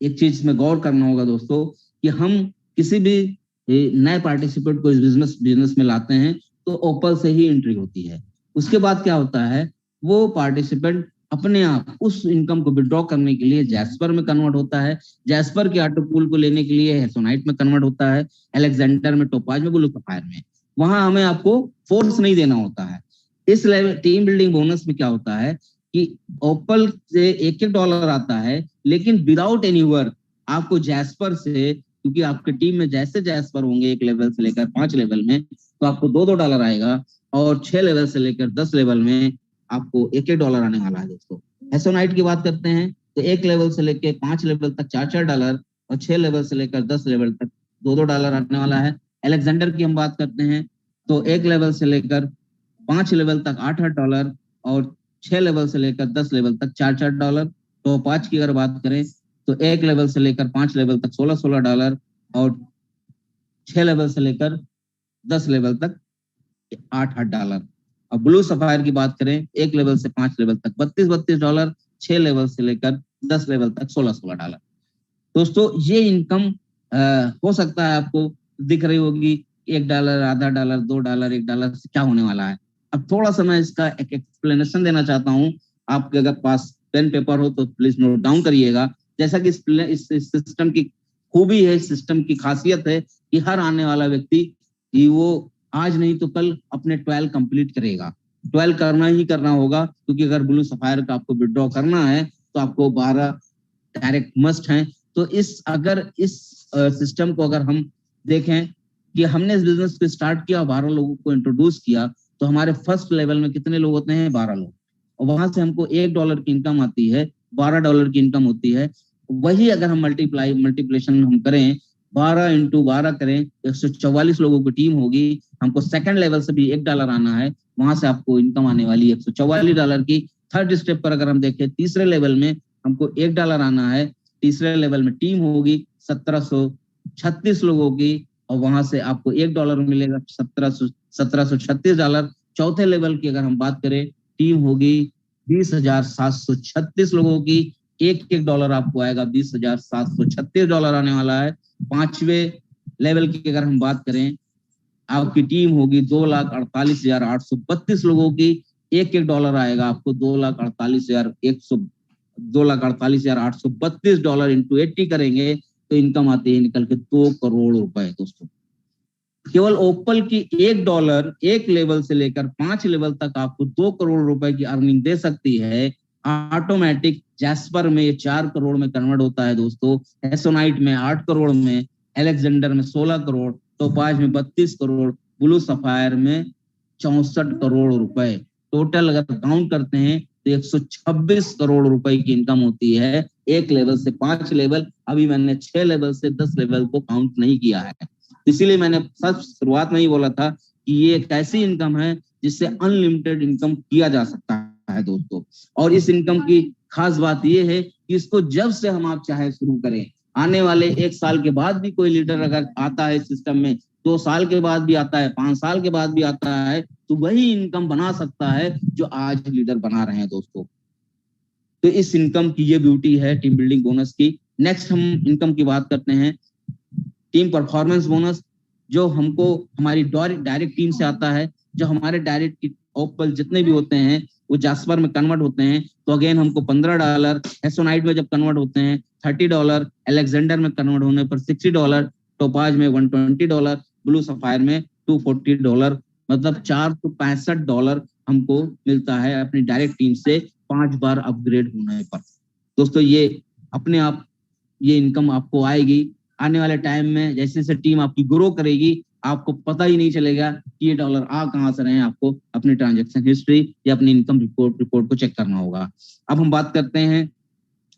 एक चीज में गौर करना होगा दोस्तों, कि हम किसी भी नए पार्टिसिपेंट को इस बिजनेस में लाते हैं तो ओपल से ही एंट्री होती है। उसके बाद क्या होता है, वो पार्टिसिपेंट अपने आप उस इनकम को विड्रॉ करने के लिए जैस्पर में कन्वर्ट होता है, जैस्पर के ऑटो पूल को लेने के लिए हेसोनाइट में कन्वर्ट होता है, अलेक्जेंडर में, टोपाज में, ब्लू सफायर में। वहां हमें आपको फोर्स नहीं देना होता है। इस लेवल टीम बिल्डिंग बोनस में क्या होता है कि ओपल से $1 आता है, लेकिन विदाउट एनी वर्क आपको जैस्पर से, क्योंकि आपके टीम में जैसे जैस्पर होंगे 1 लेवल से लेकर 5 लेवल में, तो आपको $2 आएगा, और 6 लेवल से लेकर 10 लेवल में आपको $1 आने वाला है दोस्तों। हेसोनाइट की बात करते हैं तो 1 लेवल से लेकर 5 लेवल तक $4 और 6 लेवल से लेकर 10 लेवल तक $2 आने वाला है। अलेक्जेंडर की हम बात करते हैं तो 1 लेवल से लेकर 5 लेवल तक $8 और 6 लेवल से लेकर 10 लेवल तक $4। तो 5 की अगर बात करें तो 1 लेवल से लेकर 5 लेवल तक $16 और 6 लेवल से लेकर 10 लेवल तक $8। और ब्लू सफायर की बात करें 1 लेवल से 5 लेवल तक $32, 6 लेवल से लेकर 10 लेवल तक $16। दोस्तों ये इनकम हो सकता है आपको दिख रही होगी $1, आधा डॉलर, $2, $1 से क्या होने वाला है। अब थोड़ा सा मैं इसका एक एक्सप्लेनेशन देना चाहता हूँ। आपके अगर पास पेन पेपर हो तो प्लीज नोट डाउन करिएगा। जैसा कि इस सिस्टम की खूबी है, सिस्टम की खासियत है कि हर आने वाला व्यक्ति कि वो आज नहीं तो कल अपने 12 कंप्लीट करेगा। 12 करना ही करना होगा, क्योंकि अगर ब्लू सफायर का आपको विड्रॉ करना है तो आपको 12 डायरेक्ट मस्ट हैं। तो इस सिस्टम को अगर हम देखें कि हमने इस बिजनेस को स्टार्ट किया, 12 लोगों को इंट्रोड्यूस किया, तो हमारे फर्स्ट लेवल में कितने लोग होते हैं? 12 लोग। और वहां से हमको $1 की इनकम आती है, $12 की इनकम होती है। वही अगर हम मल्टीप्लेशन हम करें 12 इंटू 12 करें, 144 लोगों की टीम होगी। हमको सेकंड लेवल से भी $1 आना है, वहां से आपको इनकम आने वाली है $144 की। थर्ड स्टेप पर अगर हम देखें, तीसरे लेवल में हमको $1 आना है। तीसरे लेवल में टीम होगी 1736 लोगों की, और वहां से आपको $1 मिलेगा, $1736। चौथे लेवल की अगर हम बात करें, टीम होगी 20,736 लोगों की, $1 आपको आएगा, $20,736 आने वाला है। पांचवे लेवल की अगर हम बात करें, आपकी टीम होगी 2,48,832 लोगों की, $1 आएगा आपको, $2,48,832 इंटू 80 करेंगे तो इनकम आती है निकल के 2 करोड़ रुपए। दोस्तों, केवल ओपल की $1 एक लेवल से लेकर 5 लेवल तक आपको 2 करोड़ रुपए की अर्निंग दे सकती है। ऑटोमेटिक जैस्पर में ये 4 करोड़ में कन्वर्ट होता है दोस्तों, एसोनाइट में 8 करोड़ में, एलेक्जेंडर में 16 करोड़, टोपाज में 32 करोड़, ब्लू सफायर में 64 करोड़ रुपए। टोटल अगर काउंट करते हैं तो 126 करोड़ रुपए की इनकम होती है एक लेवल से 5 लेवल। अभी मैंने 6 लेवल से 10 लेवल को काउंट नहीं किया है, इसीलिए मैंने सब शुरुआत में ही बोला था कि ये एक ऐसी इनकम है जिससे अनलिमिटेड इनकम किया जा सकता है दोस्तों। और इस इनकम की खास बात ये है कि इसको जब से हम आप चाहे शुरू करें, आने वाले 1 साल के बाद भी कोई लीडर अगर आता है सिस्टम में, 2 साल के बाद भी आता है, 5 साल के बाद भी आता है, तो वही इनकम बना सकता है जो आज लीडर बना रहे हैं दोस्तों। तो इस इनकम की ये ब्यूटी है टीम बिल्डिंग बोनस की। नेक्स्ट हम इनकम की बात करते हैं, टीम परफॉर्मेंस बोनस, जो हमको हमारी डायरेक्ट टीम से आता है। जो हमारे डायरेक्ट ओपल जितने भी होते हैं वो जैस्पर में कन्वर्ट होते हैं, तो अगेन हमको $15, एसोनाइट में जब कन्वर्ट होते हैं $30, एलेक्जेंडर में कन्वर्ट होने पर $60, टोपाज में $120, ब्लू सफायर में $240, मतलब $465 हमको मिलता है अपनी डायरेक्ट टीम से 5 बार अपग्रेड होने पर। दोस्तों, ये अपने आप ये इनकम आपको आएगी आने वाले टाइम में। जैसे जैसे टीम आपकी ग्रो करेगी, आपको पता ही नहीं चलेगा कि ये डॉलर आ कहां से रहे हैं। आपको अपनी ट्रांजैक्शन हिस्ट्री या अपनी इनकम रिपोर्ट को चेक करना होगा। अब हम बात करते हैं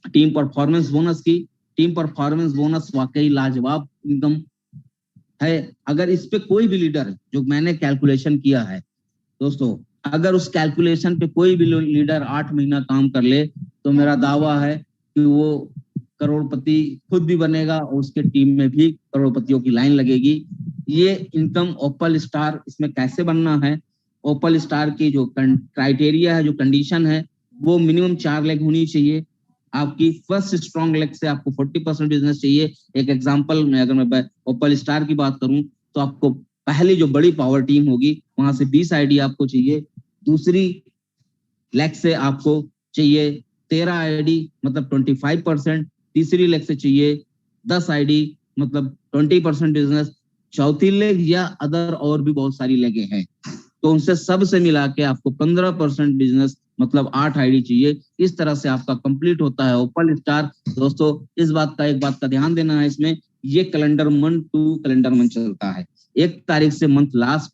टीम परफॉर्मेंस बोनस की। टीम परफॉर्मेंस बोनस वाकई लाजवाब इनकम है। अगर इस पे कोई भी लीडर, जो मैंने कैलकुलेशन किया है दोस्तों, अगर उस कैलकुलेशन पे कोई भी लीडर 8 महीना काम कर ले, तो मेरा दावा है कि वो करोड़पति खुद भी बनेगा और उसके टीम में भी करोड़पतियों की लाइन लगेगी। ये इनकम ओपल स्टार, इसमें कैसे बनना है? ओपल स्टार की जो क्राइटेरिया है, जो कंडीशन है, वो मिनिमम 4 लेग होनी चाहिए। आपकी फर्स्ट स्ट्रॉन्ग लेग से आपको 40% बिजनेस चाहिए। एक एग्जांपल में अगर मैं ओपल स्टार की बात करूं, तो आपको पहली जो बड़ी पावर टीम होगी वहां से 20 आईडी आपको चाहिए। दूसरी लेग से आपको चाहिए 13 आईडी, मतलब 25%। तीसरी लेग से चाहिए 10 आईडी, मतलब 20% बिजनेस। चौथी लेग या अदर और भी बहुत सारी लेगे हैं, तो उनसे सबसे मिला के आपको 15% बिजनेस, मतलब 8 आईडी चाहिए। इस तरह से आपका कंप्लीट होता है ओपल स्टार। दोस्तों, इस बात का एक बात का ध्यान देना है, इसमें ये calendar month to calendar month चलता है। 1 तारीख से मंथ लास्ट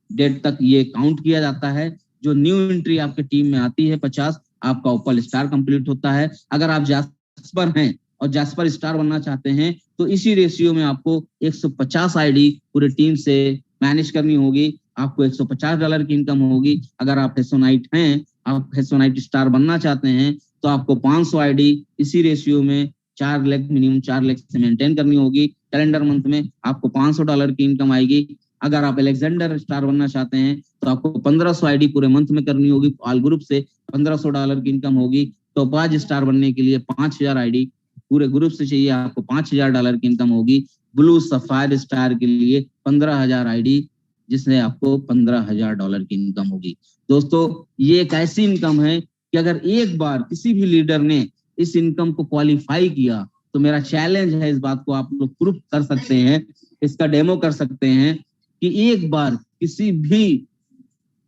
डेट तक ये काउंट किया जाता है। जो न्यू एंट्री आपके टीम में आती है 50, आपका ओपल स्टार कंप्लीट होता है। अगर आप जैस्पर हैं और जैस्पर स्टार बनना चाहते हैं, तो इसी रेशियो में आपको 150 आईडी पूरे टीम से मैनेज करनी होगी। आपको $150 की इनकम होगी। अगर आप हेसोनाइट हैं, आप हेसोनाइट स्टार बनना चाहते हैं, तो आपको 500 आईडी इसी रेशियो में 4 लेग, मिनिमम 4 लेग से मेंटेन करनी होगी। कैलेंडर मंथ में आपको $500 की इनकम आएगी। अगर आप अलेक्जेंडर स्टार बनना चाहते हैं, तो आपको 1500 आईडी पूरे मंथ में करनी होगी। ऑल ग्रुप से $1500 की इनकम होगी। टोपाज स्टार बनने के लिए 5000 आईडी पूरे ग्रुप से चाहिए, आपको $5000 की इनकम होगी। ब्लू सफायर स्टार के लिए 15000 आईडी, जिसमें आपको $15000 की इनकम होगी। दोस्तों, ये एक ऐसी इनकम है कि अगर एक बार किसी भी लीडर ने इस इनकम को क्वालिफाई किया, तो मेरा चैलेंज है, इस बात को आप लोग प्रूफ कर सकते हैं, इसका डेमो कर सकते हैं कि एक बार किसी भी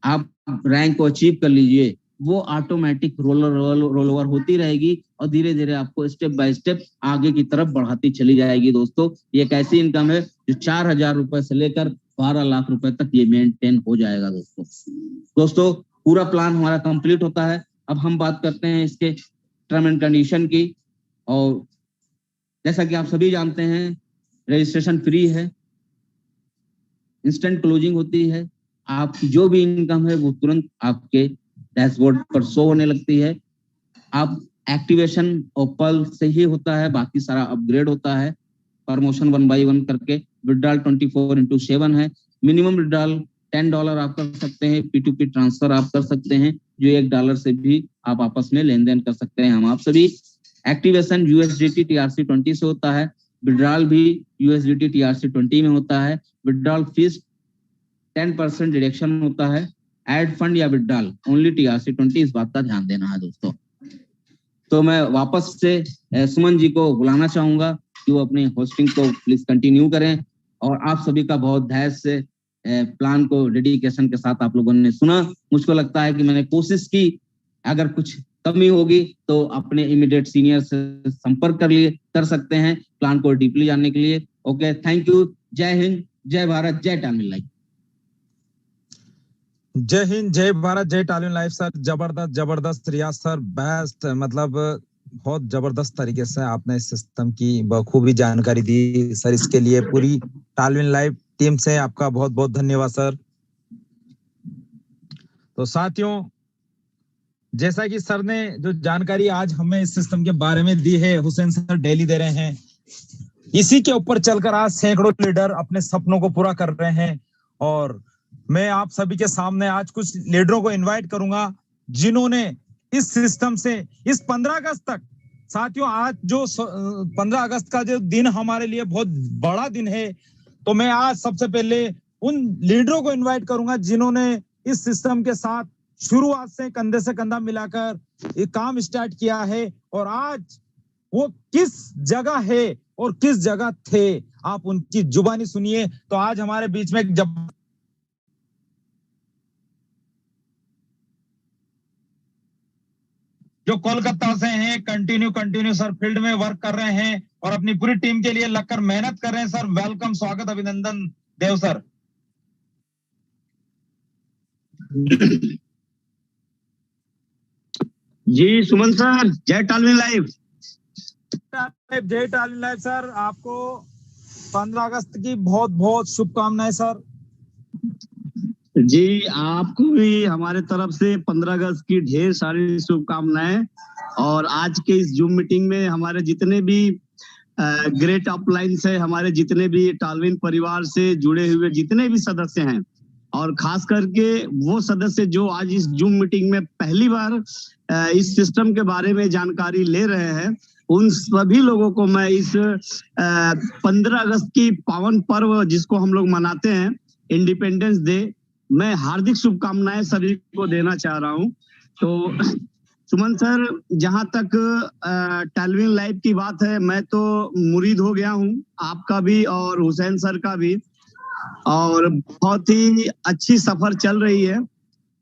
आप रैंक को अचीव कर लीजिए, वो ऑटोमेटिक रोल ओवर होती रहेगी और धीरे धीरे आपको स्टेप बाय स्टेप आगे की तरफ बढ़ाती चली जाएगी। दोस्तों, ये एक ऐसी इनकम है जो 4000 रुपए से लेकर 12 लाख रुपए तक ये मेंटेन हो जाएगा। दोस्तों, पूरा प्लान हमारा कंप्लीट होता है। अब हम बात करते हैं इसके टर्म एंड कंडीशन की। और जैसा कि आप सभी जानते हैं, रजिस्ट्रेशन फ्री है, इंस्टेंट क्लोजिंग होती है, आपकी जो भी इनकम है वो तुरंत आपके डैशबोर्ड पर शो होने लगती है। आप एक्टिवेशन ओपल से ही होता है, बाकी सारा अपग्रेड होता है प्रमोशन 1 by 1 करके। विड्रॉल 24/7 है, मिनिमम विड्रॉल $10 आप कर सकते हैं, P2P ट्रांसफर आप कर सकते हैं, जो $1 से भी आप आपस में लेन देन कर सकते हैं। हम आप सभी एक्टिवेशन USDT TRC20 से होता है, विड्रॉल भी USDT TRC20 में होता है, विड्रॉल फीस 10% डिडक्शन होता है, एड फंड या विड्रॉल ओनली TRC20, इस बात का ध्यान देना है दोस्तों। तो मैं वापस से सुमन जी को बुलाना चाहूंगा कि वो अपनी होस्टिंग को प्लीज कंटिन्यू करें, और आप सभी का बहुत धैर्य से प्लान को डेडिकेशन के साथ आप लोगों ने सुना। मुझको लगता है कि मैंने कोशिश की, अगर कुछ कमी होगी तो अपने इमीडिएट सीनियर से संपर्क कर सकते हैं प्लान को डीपली जानने के लिए। Okay, thank you. जय हिंद, जय भारत, जय टालमिल लाइफ। जय हिंद, जय भारत, जय टालमिल लाइफ सर। जबरदस्त जबरदस्त रियाज सर, बेस्ट, मतलब बहुत जबरदस्त तरीके से आपने इस सिस्टम की बखूबी जानकारी दी सर। इसके लिए पूरी टालमिल लाइफ टीम से आपका बहुत बहुत धन्यवाद सर। तो साथियों, जैसा कि सर ने जो जानकारी आज हमें इस सिस्टम के बारे में दी है, हुसैन सर डेली दे रहे हैं, इसी के ऊपर चलकर आज सैकड़ों लीडर अपने सपनों को पूरा कर रहे हैं। और मैं आप सभी के सामने आज कुछ लीडरों को इनवाइट करूंगा जिन्होंने इस सिस्टम से इस 15 अगस्त तक, साथियों आज जो 15 अगस्त का जो दिन हमारे लिए बहुत बड़ा दिन है, तो मैं आज सबसे पहले उन लीडरों को इनवाइट करूंगा जिन्होंने इस सिस्टम के साथ शुरुआत से कंधे से कंधा मिलाकर ये काम स्टार्ट किया है, और आज वो किस जगह है और किस जगह थे, आप उनकी जुबानी सुनिए। तो आज हमारे बीच में जो कोलकाता से हैं, कंटिन्यू सर फील्ड में वर्क कर रहे हैं और अपनी पूरी टीम के लिए लगकर मेहनत कर रहे हैं सर। वेलकम, स्वागत, अभिनंदन देव सर। जी सुमन सर, जय टालमिल लाइफ। जय टालमिल लाइफ सर, आपको 15 अगस्त की बहुत बहुत शुभकामनाएं सर। जी आपको भी हमारे तरफ से 15 अगस्त की ढेर सारी शुभकामनाएं। और आज के इस जूम मीटिंग में हमारे जितने भी ग्रेट अपलाइन से, हमारे जितने भी टालमिल परिवार से जुड़े हुए जितने भी सदस्य हैं, और खास करके वो सदस्य जो आज इस जूम मीटिंग में पहली बार इस सिस्टम के बारे में जानकारी ले रहे हैं, उन सभी लोगों को मैं इस 15 अगस्त की पावन पर्व जिसको हम लोग मनाते हैं, इंडिपेंडेंस डे, मैं हार्दिक शुभकामनाएं सभी को देना चाह रहा हूं। तो सुमन सर, जहां तक टालमिल लाइफ की बात है, मैं तो मुरीद हो गया हूं, आपका भी और हुसैन सर का भी, और बहुत ही अच्छी सफर चल रही है।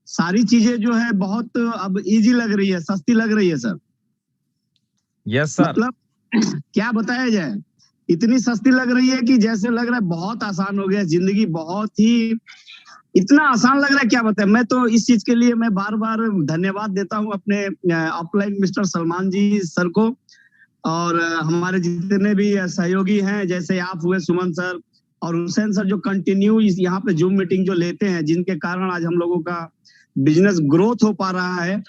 सारी चीजें जो है बहुत अब इजी लग रही है, सस्ती लग रही है सर। Yes sir. मतलब क्या बताया जाए, इतनी सस्ती लग रही है कि जैसे लग रहा है बहुत आसान हो गया जिंदगी, बहुत ही इतना आसान लग रहा है क्या बताएं। मैं तो इस चीज के लिए मैं बार बार धन्यवाद देता हूं अपने अपलाइन मिस्टर सलमान जी सर को, और हमारे जितने भी सहयोगी हैं, जैसे आप हुए सुमन सर और हुसैन सर, जो कंटिन्यू यहाँ पे जूम मीटिंग जो लेते हैं, जिनके कारण आज हम लोगों का बिजनेस ग्रोथ हो पा रहा है।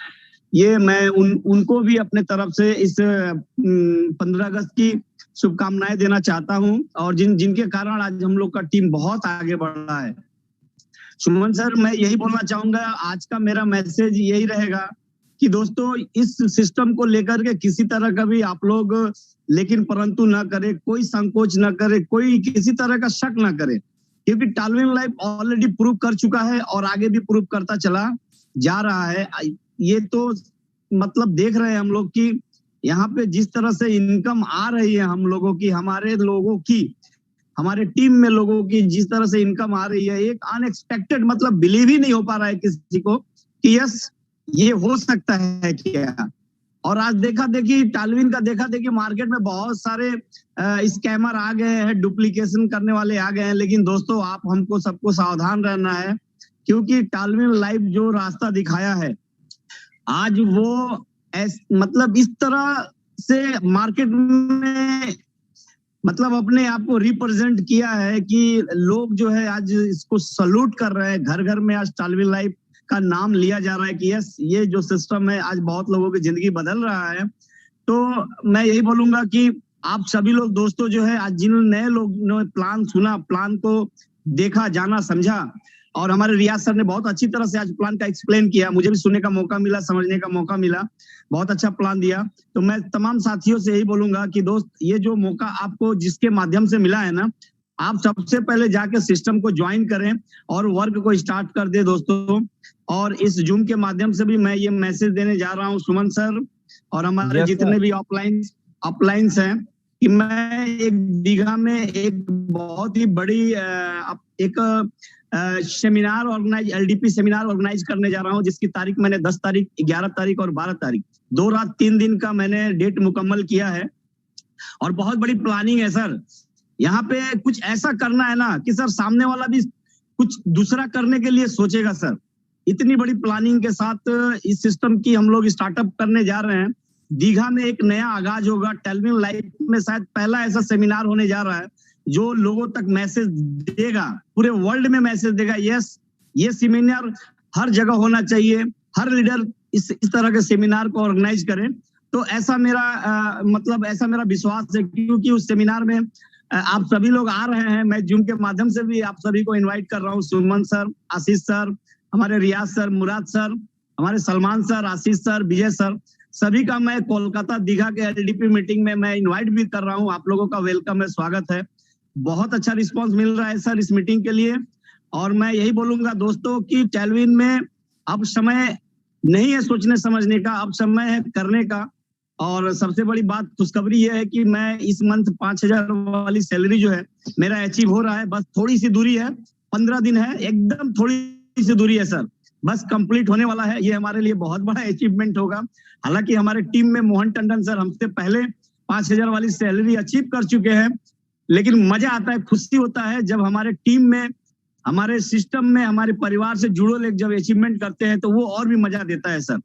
ये मैं उनको भी अपने तरफ से इस 15 अगस्त की शुभकामनाएं देना चाहता हूं, और जिनके कारण आज हम लोग का टीम बहुत आगे बढ़ रहा है। सुमन सर, मैं यही बोलना चाहूंगा, आज का मेरा मैसेज यही रहेगा कि दोस्तों इस सिस्टम को लेकर के किसी तरह का भी आप लोग लेकिन परंतु ना करे, कोई संकोच ना करे, कोई किसी तरह का शक ना करे, क्योंकि टालमिल लाइफ ऑलरेडी प्रूव कर चुका है और आगे भी प्रूव करता चला जा रहा है। ये तो मतलब देख रहे हैं हम लोग कि यहाँ पे जिस तरह से इनकम आ रही है हम लोगों की, हमारे लोगों की, हमारे टीम में लोगों की जिस तरह से इनकम आ रही है, एक अनएक्सपेक्टेड, मतलब बिलीव ही नहीं हो पा रहा है किसी को कि यस ये हो सकता है क्या। और आज देखा देखी टालमिल का देखा देखी मार्केट में बहुत सारे स्कैमर आ गए हैं, डुप्लीकेशन करने वाले आ गए हैं, लेकिन दोस्तों आप हमको सबको सावधान रहना है, क्योंकि टालमिल लाइफ जो रास्ता दिखाया है आज वो मतलब इस तरह से मार्केट में मतलब अपने आप को रिप्रेजेंट किया है कि लोग जो है आज इसको सल्यूट कर रहे हैं। घर घर में आज टालविन लाइफ का नाम लिया जा रहा है कि यस, ये जो सिस्टम है आज बहुत लोगों की जिंदगी बदल रहा है। तो मैं यही बोलूंगा कि आप सभी लोग दोस्तों जो है आज जिन नए लोगों ने प्लान सुना, प्लान को देखा, जाना, समझा, और हमारे रियाज सर ने बहुत अच्छी तरह से आज प्लान का एक्सप्लेन किया, मुझे भी सुनने का मौका मिला, समझने का मौका मिला, बहुत अच्छा प्लान दिया। तो मैं तमाम साथियों से यही बोलूंगा कि दोस्त, ये जो मौका आपको जिसके माध्यम से मिला है ना, आप सबसे पहले जाके सिस्टम को ज्वाइन करें और वर्क को स्टार्ट कर दे दोस्तों। और इस जूम के माध्यम से भी मैं ये मैसेज देने जा रहा हूँ सुमन सर और हमारे जितने भी अपलाइंस हैं कि मैं एक दीघा में एक बहुत ही बड़ी एक seminar organise, LDP seminar organise करने जा रहा हूँ, जिसकी तारीख मैंने 10 तारीख, 11 तारीख और 12 तारीख 2 रात 3 दिन का मैंने डेट मुकम्मल किया है। और बहुत बड़ी प्लानिंग है सर। यहाँ पे कुछ ऐसा करना है ना कि सर सामने वाला भी कुछ दूसरा करने के लिए सोचेगा सर। इतनी बड़ी प्लानिंग के साथ इस सिस्टम की हम लोग स्टार्टअप करने जा रहे हैं। दीघा में एक नया आगाज होगा। टालविन लाइफ में शायद पहला ऐसा सेमिनार होने जा रहा है जो लोगों तक मैसेज देगा, पूरे वर्ल्ड में मैसेज देगा, यस, ये सेमिनार हर जगह होना चाहिए, हर लीडर इस तरह के सेमिनार को ऑर्गेनाइज करें। तो ऐसा मेरा ऐसा मेरा विश्वास है, क्योंकि उस सेमिनार में आप सभी लोग आ रहे हैं। मैं जूम के माध्यम से भी आप सभी को इनवाइट कर रहा हूँ। सुमन सर, आशीष सर, हमारे रियाज सर, मुराद सर, हमारे सलमान सर, आशीष सर, विजय सर, सभी का मैं कोलकाता दीघा के एलडीपी मीटिंग में मैं इनवाइट भी कर रहा हूँ। आप लोगों का वेलकम है, स्वागत है। बहुत अच्छा रिस्पांस मिल रहा है सर इस मीटिंग के लिए। और मैं यही बोलूंगा दोस्तों कि टालविन में अब समय नहीं है सोचने समझने का, अब समय है करने का। और सबसे बड़ी बात, खुशखबरी ये है कि मैं इस मंथ 5,000 वाली सैलरी जो है मेरा अचीव हो रहा है। बस थोड़ी सी दूरी है, 15 दिन है, एकदम थोड़ी सी दूरी है सर, बस कंप्लीट होने वाला है। ये हमारे लिए बहुत बड़ा अचीवमेंट होगा। हालांकि हमारे टीम में मोहन टंडन सर हमसे पहले 5,000 वाली सैलरी अचीव कर चुके हैं, लेकिन मजा आता है, खुशी होता है जब हमारे टीम में, हमारे सिस्टम में, हमारे परिवार से जुड़े लोग जब अचीवमेंट करते हैं तो वो और भी मजा देता है सर।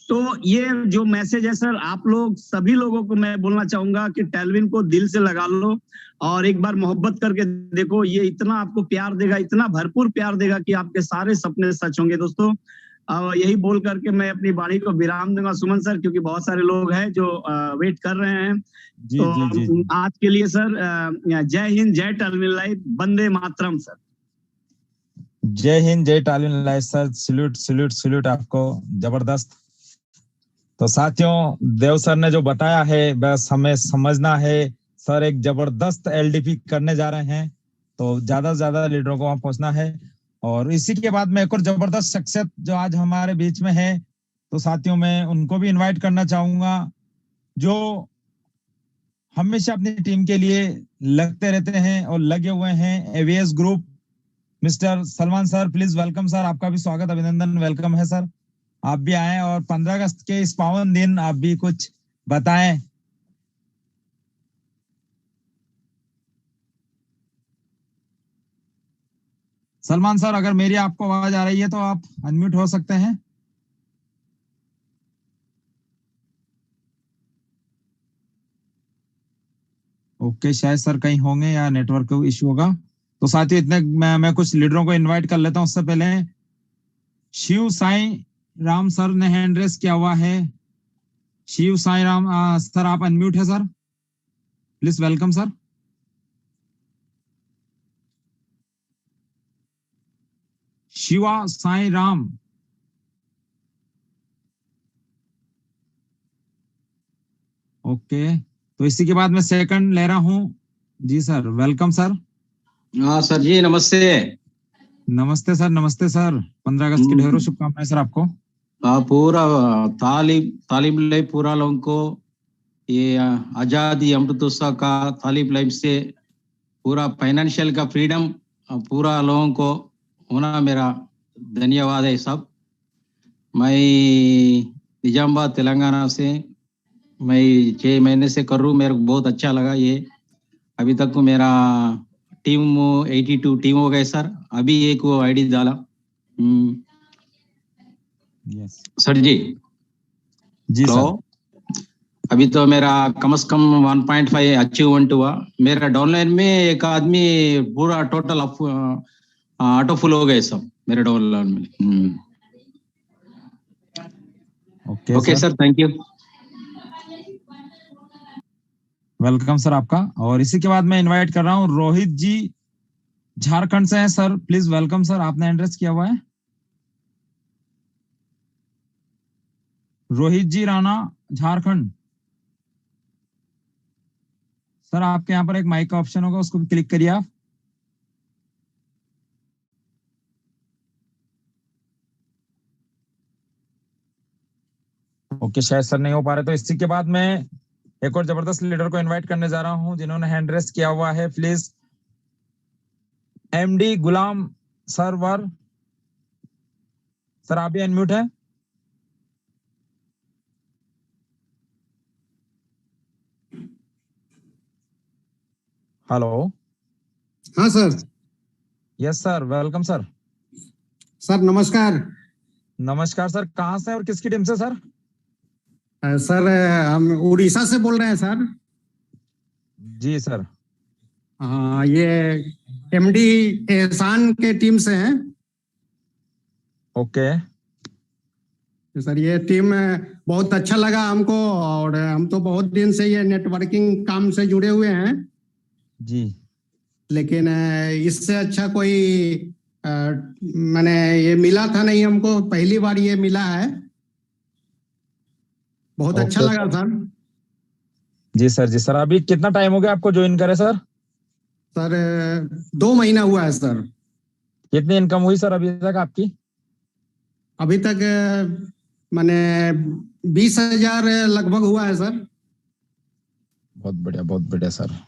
तो ये जो मैसेज है सर, आप लोग सभी लोगों को मैं बोलना चाहूंगा कि टालविन को दिल से लगा लो और एक बार मोहब्बत करके देखो। ये इतना आपको प्यार देगा, इतना भरपूर प्यार देगा कि आपके सारे सपने सच होंगे दोस्तों। यही बोल करके मैं अपनी वाणी को विराम दूंगा सुमन सर, क्योंकि बहुत सारे लोग हैं जो वेट कर रहे हैं। जी। आज के लिए सर जय हिंद, जय टालविन लाइफ, वंदे मातरम सर। जय हिंद, जय Tallwin life sir. Salute salute salute आपको, जबरदस्त। तो साथियों, देव सर ने जो बताया है बस हमें समझना है। सर एक जबरदस्त एलडीपी करने जा रहे हैं, तो ज्यादा से ज्यादा लीडरों को वहां पहुंचना है। और इसी के बाद में एक और जबरदस्त शख्सियत जो आज हमारे बीच में है, तो साथियों मैं उनको भी इनवाइट करना चाहूंगा, जो हमेशा अपनी टीम के लिए लगते रहते हैं और लगे हुए हैं। ABS group, mister Salman sir, please welcome sir. आपका भी स्वागत, अभिनंदन, वेलकम है सर। आप भी आए और 15 अगस्त के इस पावन दिन आप भी कुछ बताएं। सलमान सर, अगर मेरी आपको आवाज आ रही है तो आप अनम्यूट हो सकते हैं। ओके, शायद सर कहीं होंगे या नेटवर्क इश्यू होगा। तो साथियों, इतने मैं कुछ लीडरों को इनवाइट कर लेता हूं। उससे पहले शिव साई राम सर ने हैंड रेस किया हुआ है। शिव साई राम सर, आप अनम्यूट है sir, please welcome sir. Shiva Sai Ram, okay. तो इसी के बाद मैं सेकंड ले रहा हूं। जी सर, वेलकम सर। हाँ सर जी, नमस्ते। नमस्ते सर, नमस्ते सर। 15 अगस्त की ढेरों शुभकामनाएं सर आपको। पूरा तालिब लाइफ पूरा लोगों को ये आजादी अमृतोत्सव का तालिब लाइफ से पूरा फाइनेंशियल का फ्रीडम पूरा लोगों को होना मेरा धन्यवाद है सब। मैं निजामाबाद तेलंगाना से मैं 6 महीने से कर रहा हूँ। मेरे को बहुत अच्छा लगा ये। अभी तक को मेरा टीम 82 टीम हो गए सर। अभी एक वो आईडी डाला। यस सर जी। जी सर। अभी तो मेरा कम से कम 1.5 अचीवमेंट हुआ। मेरा डाउनलाइन में एक आदमी पूरा टोटल ऑटो फुल हो गए सब मेरे डाउनलाइन में। Okay sir, thank you. Welcome sir आपका। और इसी के बाद मैं इनवाइट कर रहा हूँ रोहित जी, झारखंड से हैं सर। प्लीज वेलकम सर, आपने एड्रेस किया हुआ है। रोहित जी राणा, झारखंड। सर आपके यहाँ पर एक माइक का ऑप्शन होगा, उसको क्लिक करिए आप। ओके, शायद सर नहीं हो पा रहे। तो इसी के बाद मैं एक और जबरदस्त लीडर को इनवाइट करने जा रहा हूं जिन्होंने हैंड रेस किया हुआ है। Please MD Ghulam Sarwar, sir आप भी अनम्यूट है। हेलो। हाँ sir. Yes sir, welcome sir. Sir नमस्कार। नमस्कार सर, कहाँ से और किसकी टीम से सर? सर हम उड़ीसा से बोल रहे हैं सर। जी सर। हाँ, ये एमडी एहसान के टीम से हैं। ओके सर ये टीम बहुत अच्छा लगा हमको, और हम तो बहुत दिन से ये नेटवर्किंग काम से जुड़े हुए हैं जी। लेकिन इससे अच्छा कोई मैंने ये मिला था नहीं हमको, पहली बार ये मिला है। बहुत अच्छा लगा सर। जी सर। जी सर, अभी कितना टाइम हो गया आपको ज्वाइन करे सर? सर 2 महीना हुआ है सर। कितनी इनकम हुई सर अभी तक आपकी? अभी तक मैंने 20,000 लगभग हुआ है सर। बहुत बढ़िया, बहुत बढ़िया सर।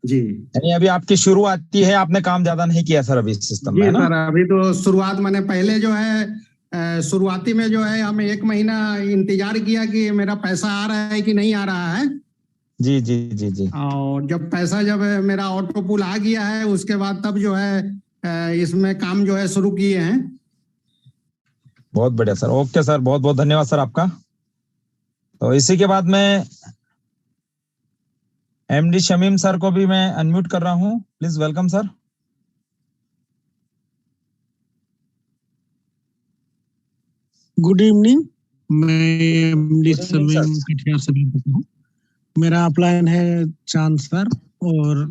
जी। यानी अभी आपकी शुरुआती है, आपने काम ज्यादा नहीं किया सर अभी इस सिस्टम में, जी है ना? सर, अभी तो शुरुआत मैंने पहले जो है शुरुआती में जो है हम 1 महीना इंतजार किया कि मेरा पैसा आ रहा है कि नहीं आ रहा है। जी जी जी जी। और जब मेरा ऑटो पुल आ गया है उसके बाद तब जो है इसमें काम जो है शुरू किए हैं। बहुत बढ़िया सर। ओके सर, बहुत बहुत धन्यवाद सर आपका। तो इसी के बाद में एमडी शमीम सर को भी मैं अनम्यूट कर रहा हूं। Please welcome sir. Good evening, मैं एमडी शमीम कटिहार से बोलता हूँ। मेरा अपलाइन है चांद सर और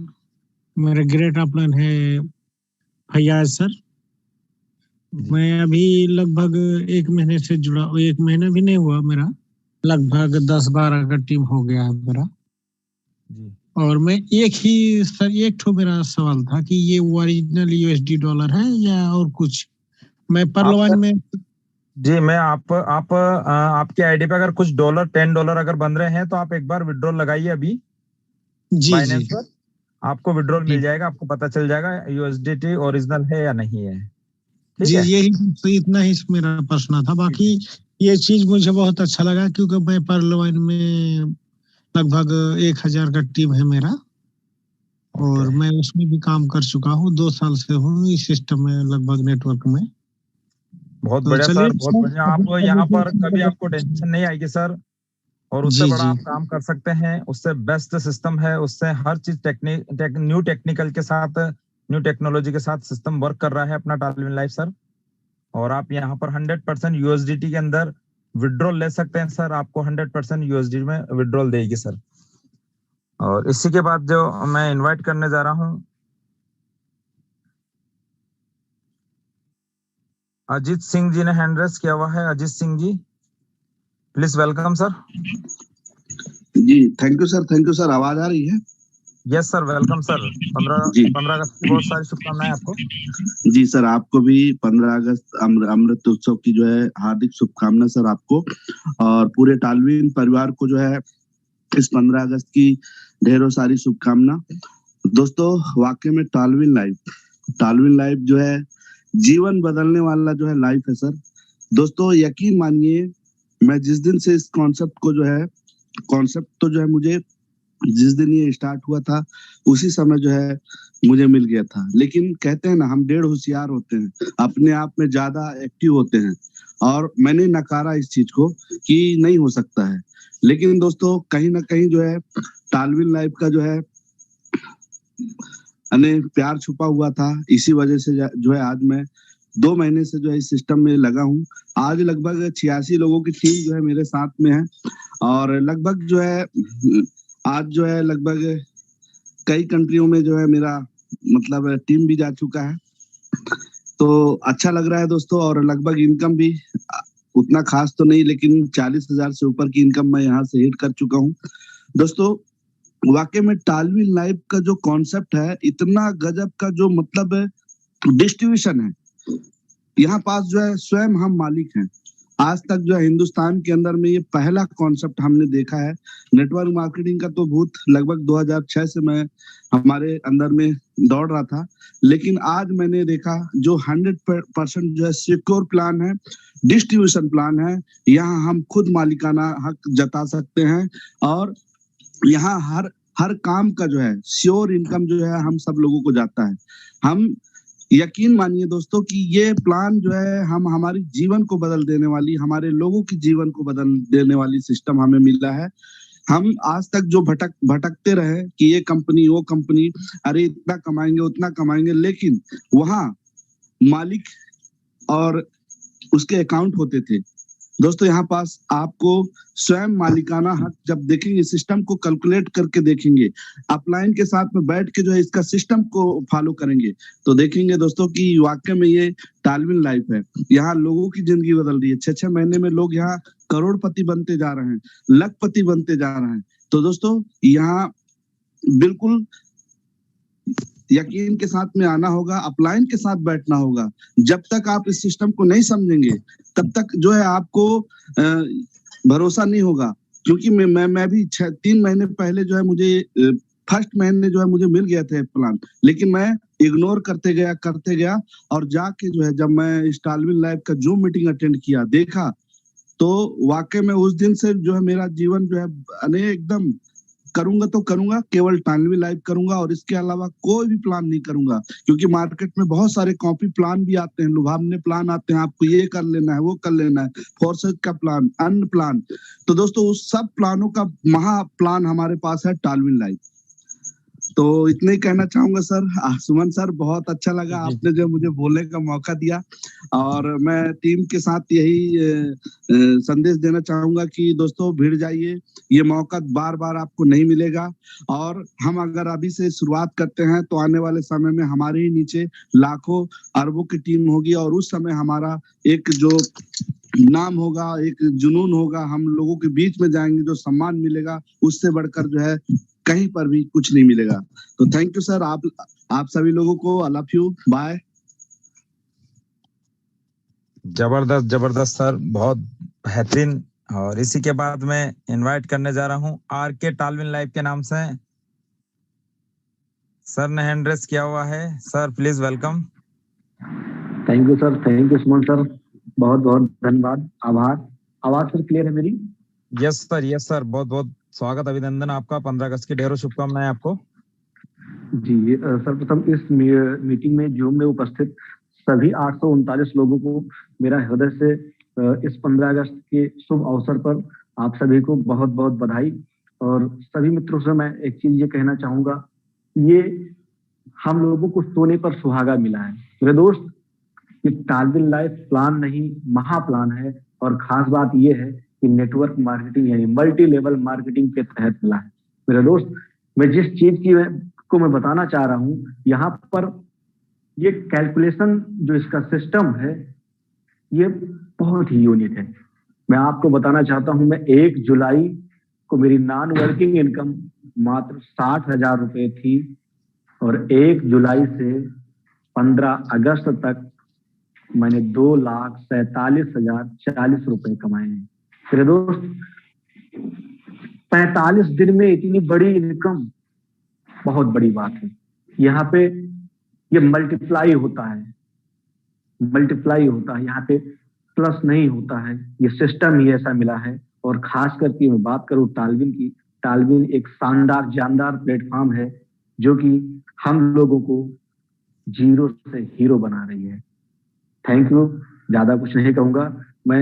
मेरा ग्रेट अपलाइन है फैयाज सर। मैं अभी लगभग 1 महीने से जुड़ा, 1 महीना भी नहीं हुआ मेरा, लगभग 10-12 का टीम हो गया है मेरा। जी। और मैं एक ठो मेरा सवाल था कि ये ओरिजिनल यूएसडी डॉलर है या और कुछ? मैं परलवान में जी, मैं आपके आईडी पे अगर कुछ $10 अगर बन रहे हैं तो आप एक बार विड्रॉल लगाइए अभी जी बाइनेंस जी पर। आपको विड्रॉल जी मिल जाएगा, आपको पता चल जाएगा यूएसडीटी ओरिजिनल है या नहीं है। ठीक जी, है। यही तो इतना ही मेरा प्रश्न था। बाकी ये चीज मुझे बहुत अच्छा लगा क्योंकि मैं परलवाइन में लगभग 1,000 का टीम है मेरा और मैं उसमें भी काम कर चुका हूँ। 2 साल से हूँ इस सिस्टम में, लगभग नेटवर्क में। बहुत तो बढ़िया चलिए सर, बहुत बढ़िया। आप यहाँ पर कभी आपको टेंशन नहीं आएगी सर। और उससे जी बड़ा जी आप काम कर सकते हैं, उससे बेस्ट सिस्टम है, उससे हर चीज न्यू टेक्निकल के साथ, न्यू टेक्नोलॉजी के साथ सिस्टम वर्क कर रहा है अपना टालविन लाइफ सर। और आप यहाँ पर 100% यूएसडीटी के अंदर विड्रॉल ले सकते हैं सर। आपको 100% यूएसडी में विड्रॉल देगी सर। और इसी के बाद जो मैं इनवाइट करने जा रहा हूँ अजीत सिंह जी ने हैंड रेस किया हुआ है। Ajit Singh ji, please welcome sir. जी थैंक यू सर। आवाज आ रही है? Yes sir, welcome sir. जी 15 अगस्त की बहुत सारी शुभकामनाएं आपको। जी सर, आपको भी 15 अगस्त अमृत उत्सव की जो है हार्दिक शुभकामनाएं सर आपको और पूरे टालविन परिवार को जो है इस 15 अगस्त की ढेरों सारी शुभकामना। दोस्तों वाकई में टालविन लाइफ जो है जीवन बदलने वाला जो है लाइफ है सर। दोस्तों यकीन मानिए, मैं जिस दिन से इस कॉन्सेप्ट तो जो है मुझे जिस दिन ये स्टार्ट हुआ था उसी समय जो है मुझे मिल गया था। लेकिन कहते हैं ना, हम डेढ़ होशियार होते हैं, अपने आप में ज्यादा एक्टिव होते हैं, और मैंने नकारा इस चीज को कि नहीं हो सकता है। लेकिन दोस्तों कहीं ना कहीं जो है तालविन लाइफ का जो है प्यार छुपा हुआ था। इसी वजह से जो है आज मैं 2 महीने से जो है इस सिस्टम में लगा हूँ। आज लगभग 86 लोगों की टीम जो है मेरे साथ में है, और लगभग जो है आज जो है लगभग कई कंट्रियों में जो है मेरा मतलब टीम भी जा चुका है। तो अच्छा लग रहा है दोस्तों, और लगभग इनकम भी उतना खास तो नहीं, लेकिन 40,000 से ऊपर की इनकम मैं यहाँ से हिट कर चुका हूँ। दोस्तों वाकई में तालविन लाइफ का जो कॉन्सेप्ट है, इतना गजब का जो मतलब डिस्ट्रीब्यूशन है, यहाँ पास जो है स्वयं हम मालिक हैं। आज तक जो है हिंदुस्तान के अंदर में ये पहला कॉन्सेप्ट हमने देखा है। नेटवर्क मार्केटिंग का तो भूत लगभग 2006 से मैं हमारे अंदर में दौड़ रहा था, लेकिन आज मैंने देखा जो 100% जो है सिक्योर प्लान है, डिस्ट्रीब्यूशन प्लान है। यहाँ हम खुद मालिकाना हक जता सकते हैं, और यहाँ हर काम का जो है श्योर इनकम जो है हम सब लोगों को जाता है। हम यकीन मानिए दोस्तों कि ये प्लान जो है हमारी जीवन को बदल देने वाली, हमारे लोगों की जीवन को बदल देने वाली सिस्टम हमें मिला है। हम आज तक जो भटकते रहे कि ये कंपनी वो कंपनी, अरे इतना कमाएंगे उतना कमाएंगे, लेकिन वहां मालिक और उसके अकाउंट होते थे। दोस्तों यहाँ पास आपको स्वयं मालिकाना हक जब देखेंगे, सिस्टम को कैलकुलेट करके देखेंगे, अपलाइन के साथ में बैठ के जो है इसका सिस्टम को फॉलो करेंगे, तो देखेंगे दोस्तों कि वाकई में ये तालविन लाइफ है। यहाँ लोगों की जिंदगी बदल रही है। 6 महीने में लोग यहाँ करोड़पति बनते जा रहे हैं, लखपति बनते जा रहे हैं। तो दोस्तों यहाँ बिल्कुल यकीन के साथ में आना होगा, अपलाइन के साथ बैठना होगा। जब तक आप इस सिस्टम को नहीं समझेंगे तब तक जो है आपको भरोसा नहीं होगा। क्योंकि मैं भी 3 महीने पहले जो है मुझे फर्स्ट महीने जो है मुझे मिल गया था प्लान, लेकिन मैं इग्नोर करते गया, और जाके जो है जब मैं इस तालविन लाइफ का जूम मीटिंग अटेंड किया, देखा, तो वाकई में उस दिन से जो है मेरा जीवन जो है एकदम करूंगा तो करूंगा, केवल तालविन लाइफ करूंगा, और इसके अलावा कोई भी प्लान नहीं करूंगा। क्योंकि मार्केट में बहुत सारे कॉपी प्लान भी आते हैं, लुभावने प्लान आते हैं, आपको ये कर लेना है, वो कर लेना है, फोर्सेज का प्लान, अन्य प्लान। तो दोस्तों उस सब प्लानों का महा प्लान हमारे पास है तालविन लाइफ। तो इतना ही कहना चाहूंगा सर। सुमन सर, बहुत अच्छा लगा आपने जो मुझे बोलने का मौका दिया, और मैं टीम के साथ यही संदेश देना चाहूंगा कि दोस्तों भिड़ जाइए, ये मौका बार बार आपको नहीं मिलेगा। और हम अगर अभी से शुरुआत करते हैं तो आने वाले समय में हमारे ही नीचे लाखों अरबों की टीम होगी, और उस समय हमारा एक जो नाम होगा, एक जुनून होगा, हम लोगों के बीच में जाएंगे, जो सम्मान मिलेगा उससे बढ़कर जो है कहीं पर भी कुछ नहीं मिलेगा। तो थैंक यू सर, आप सभी लोगों को आई लव यू, बाय। जबरदस्त सर, बहुत बेहतरीन। और इसी के बाद मैं इनवाइट करने जा रहा हूँ आरके तालविन लाइफ के नाम से। सर ने हैंड रेस किया हुआ है, sir please welcome. Thank you sir, thank you Suman sir, बहुत बहुत धन्यवाद, आभार। आवाज सर क्लियर है मेरी? यस सर, बहुत बहुत स्वागत, अभिनंदन आपका। 15 अगस्त की ढेरों शुभकामनाएं आपको। जी सर्वप्रथम इस मीटिंग में जूम में उपस्थित सभी 839 लोगों को मेरा हृदय से इस 15 अगस्त के शुभ अवसर पर आप सभी को बहुत बहुत बधाई। और सभी मित्रों से मैं एक चीज ये कहना चाहूंगा, ये हम लोगों को सोने पर सुहागा मिला है मेरे दोस्त। ये तालविन लाइफ प्लान नहीं, महा प्लान है। और खास बात ये है कि नेटवर्क मार्केटिंग यानी मल्टी लेवल मार्केटिंग के तहत मिला है मेरे दोस्त। मैं जिस चीज की को मैं बताना चाह रहा हूँ, यहाँ पर ये कैलकुलेशन जो इसका सिस्टम है ये बहुत ही यूनिक है। मैं आपको बताना चाहता हूँ, मैं 1 जुलाई को मेरी नॉन वर्किंग इनकम मात्र 60,000 रुपए थी, और 1 जुलाई से 15 अगस्त तक मैंने 2,47,040 रुपए कमाए हैं मेरे दोस्त। 45 दिन में इतनी बड़ी इनकम बहुत बड़ी बात है। यहाँ पे ये मल्टीप्लाई होता है, यहाँ पे प्लस नहीं होता है। ये सिस्टम ही ऐसा मिला है। और खास करके मैं बात करूं तालविन की, टालविन एक शानदार जानदार प्लेटफॉर्म है जो कि हम लोगों को जीरो से हीरो बना रही है। थैंक यू, ज्यादा कुछ नहीं कहूंगा। मैं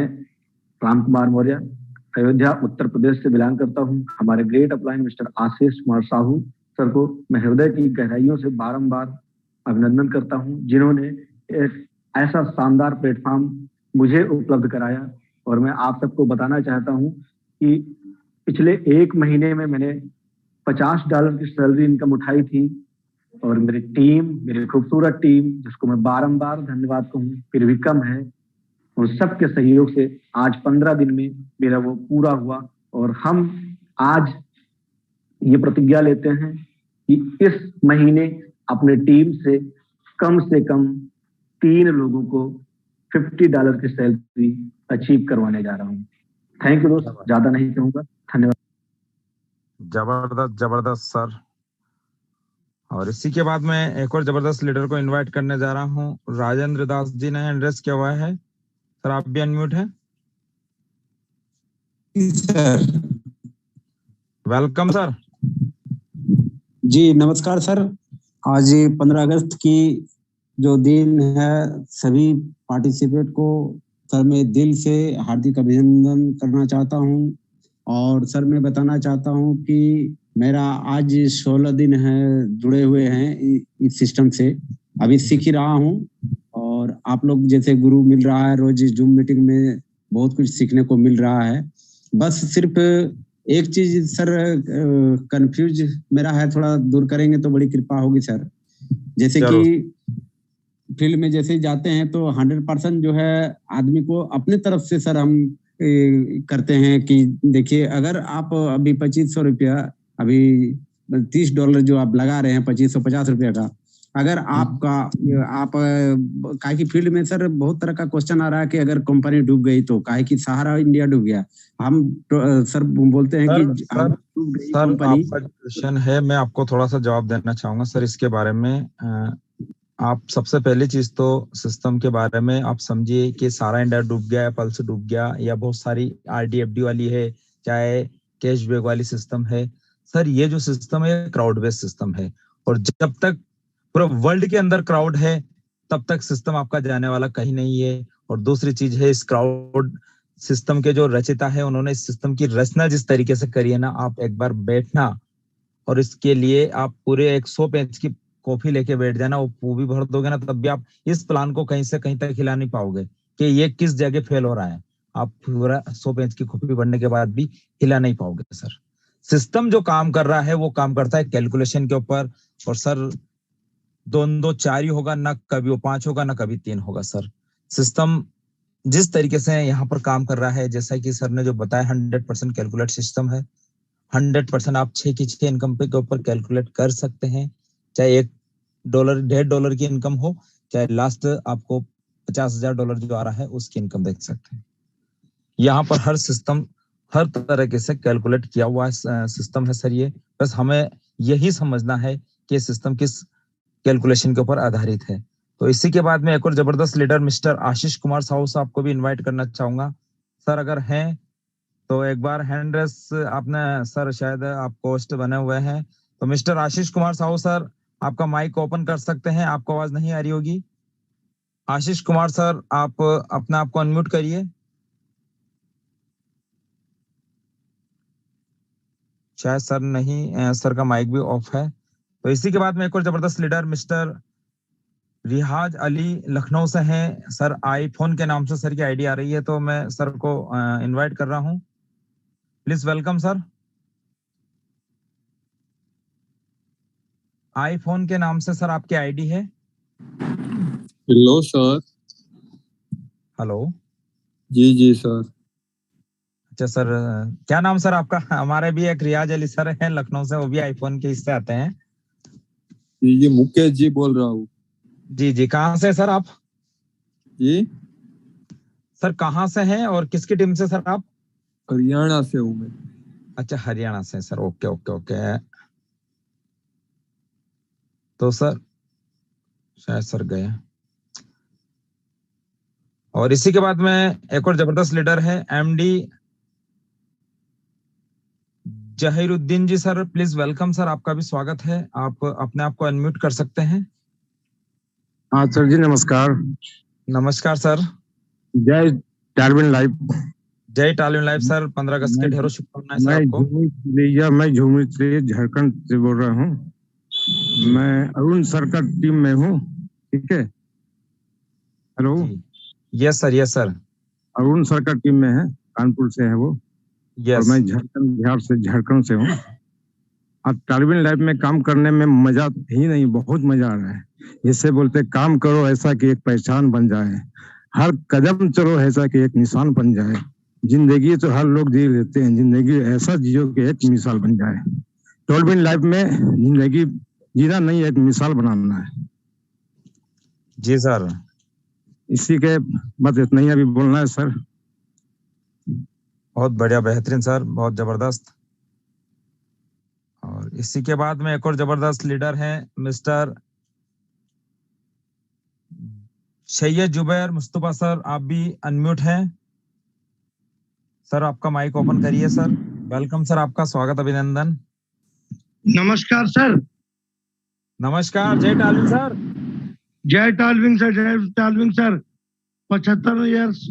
राम कुमार मौर्य, अयोध्या उत्तर प्रदेश से बिलोंग करता हूं। हमारे great upline mister Ashish Kumar Sahu sir को मैं हृदय की गहराइयों से बारंबार अभिनंदन करता हूं, जिन्होंने एक ऐसा शानदार प्लेटफॉर्म मुझे उपलब्ध कराया। और मैं आप सबको बताना चाहता हूं कि पिछले 1 महीने में मैंने $50 की सैलरी इनकम उठाई थी और मेरी टीम, मेरी खूबसूरत टीम, जिसको मैं बारंबार धन्यवाद कहूं फिर भी कम है, उन सबके सहयोग से आज 15 दिन में मेरा वो पूरा हुआ। और हम आज ये प्रतिज्ञा लेते हैं कि इस महीने अपने टीम से कम 3 लोगों को $50 की सैलरी अचीव करवाने जा रहा हूँ। थैंक यू दोस्त, ज्यादा नहीं कहूंगा, धन्यवाद। जबरदस्त जबरदस्त सर। और इसी के बाद मैं एक और जबरदस्त लीडर को इनवाइट करने जा रहा हूँ। राजेंद्र दास जी ने एड्रेस किया हुआ है, सर आप भी अनम्यूट हैं। Sir welcome sir. जी नमस्कार सर। आज 15 अगस्त की जो दिन है, सभी पार्टिसिपेट को सर मैं दिल से हार्दिक अभिनंदन करना चाहता हूं। और सर मैं बताना चाहता हूं कि मेरा आज 16 दिन है जुड़े हुए हैं इस सिस्टम से, अभी सीख ही रहा हूं। और आप लोग जैसे गुरु मिल रहा है, रोज जूम मीटिंग में बहुत कुछ सीखने को मिल रहा है। बस सिर्फ एक चीज सर कंफ्यूज मेरा है, थोड़ा दूर करेंगे तो बड़ी कृपा होगी सर। जैसे कि फील्ड में जैसे जाते हैं तो 100% जो है आदमी को अपने तरफ से सर हम करते हैं कि देखिए अगर आप अभी 2500 रुपया, अभी $30 जो आप लगा रहे हैं 2550 रुपया का, अगर आपका आप काहे की फील्ड में सर बहुत तरह का क्वेश्चन आ रहा है कि अगर कंपनी डूब गई तो, काहे की सहारा इंडिया डूब गया, हम सर बोलते हैं कि सर आपका क्वेश्चन है, मैं आपको थोड़ा सा जवाब देना चाहूंगा सर इसके बारे में। आप सबसे पहली चीज तो सिस्टम के बारे में आप समझिए कि सारा इंडिया डूब गया है, पल्स डूब गया, या बहुत सारी RDFD वाली है, चाहे कैशबैक वाली सिस्टम है। सर ये जो सिस्टम है क्राउड बेस्ड सिस्टम है, और जब तक पूरा वर्ल्ड के अंदर क्राउड है तब तक सिस्टम आपका जाने वाला कहीं नहीं है। और दूसरी चीज है, इस क्राउड सिस्टम के जो रचयिता है उन्होंने इस सिस्टम की रचना जिस तरीके से करी है ना, आप एक बार बैठना और इसके लिए आप पूरे 100 पेज की कॉफी लेके बैठ जाना, वो भी भर दोगे ना, तब भी आप इस प्लान को कहीं से कहीं तक हिला नहीं पाओगे कि ये किस जगह फेल हो रहा है। आप पूरा 100 पेज की कॉपी पढ़ने के बाद भी हिला नहीं पाओगे सर। सिस्टम जो काम कर रहा है वो काम करता है कैलकुलेशन के ऊपर, और सर 2 4 ही होगा ना, कभी वो 5 होगा ना कभी 3 होगा सर। सिस्टम जिस तरीके से यहाँ पर काम कर रहा है, जैसा कि सर ने जो बताया 100% कैलकुलेट सिस्टम है। 100% आप 6 की 6 इनकम पे के ऊपर कैलकुलेट कर सकते हैं, चाहे $1 $1.5 की इनकम हो, चाहे लास्ट आपको $50,000 जो आ रहा है उसकी इनकम देख सकते हैं। यहाँ पर हर सिस्टम हर तरीके से कैलकुलेट किया हुआ सिस्टम है सर ये। बस हमें यही समझना है कि सिस्टम किस कैलकुलेशन के ऊपर आधारित है। तो इसी के बाद में एक और जबरदस्त लीडर मिस्टर आशीष कुमार साहू साहब को भी इन्वाइट करना चाहूंगा। सर अगर हैं तो एक बार हैंड रेस आपने, सर शायद आप पोस्ट बने हुए हैं, तो मिस्टर आशीष कुमार साहू सर आपका माइक ओपन कर सकते हैं, आपको आवाज नहीं आ रही होगी। आशीष कुमार सर आप अपने आप को अनम्यूट करिए। शायद सर नहीं, सर का माइक भी ऑफ है। तो इसी के बाद में एक और जबरदस्त लीडर मिस्टर रिहाज अली लखनऊ से हैं। सर आईफोन के नाम से सर की आईडी आ रही है, तो मैं सर को इनवाइट कर रहा हूं। Please welcome sir. आईफोन के नाम से सर आपकी आईडी है। Hello sir. हेलो जी सर। अच्छा सर, क्या नाम सर आपका? हमारे भी एक रियाज अली सर हैं लखनऊ से, वो भी आईफोन के इससे आते हैं। जी मुकेश जी बोल रहा हूँ। जी कहाँ से सर आप? जी सर कहाँ से हैं और किसकी टीम से सर आप? हरियाणा से हूँ मैं। अच्छा हरियाणा से सर, ओके। तो सर शायद सर गए। और इसी के बाद में एक और जबरदस्त लीडर है MD Zahiruddin ji sir, please welcome sir, आपका भी स्वागत है। आप अपने आप को अनम्यूट कर सकते हैं। हाँ सर जी, नमस्कार। नमस्कार सर। जय टालविन लाइव। जय टालविन लाइव सर, 15 अगस्त के ढेरों शुभकामनाएं सर आपको। मैं झूमी से झारखंड से बोल रहा हूँ। मैं अरुण सर का टीम में हूँ, ठीक है। Hello. Yes sir, yes sir. Arun sir का टीम में है, कानपुर से है वो। यस। और मैं झारखंड से हूँ। अब टालविन लाइव में काम करने में मजा ही नहीं, बहुत मजा आ रहा है। इससे बोलते काम करो ऐसा कि एक पहचान बन जाए, हर कदम चलो ऐसा कि एक निशान बन जाए। जिंदगी तो हर लोग जी लेते हैं, जिंदगी ऐसा जियो कि एक मिसाल बन जाए। टालविन लाइव में जिंदगी जीना नहीं, एक मिसाल बनाना है। जी सर। इसी के बस इतना ही अभी बोलना है सर। बहुत बढ़िया, बेहतरीन सर, बहुत जबरदस्त। और इसी के बाद में एक और जबरदस्त लीडर हैं, मिस्टर सैयद जुबैर मुस्तफा सर, आप भी अनम्यूट हैं सर, आपका माइक ओपन करिए सर। वेलकम सर, आपका स्वागत, अभिनंदन। नमस्कार सर। नमस्कार। जय टालविन सर। जय टालविन सर, जय Tallwin sir. 75 years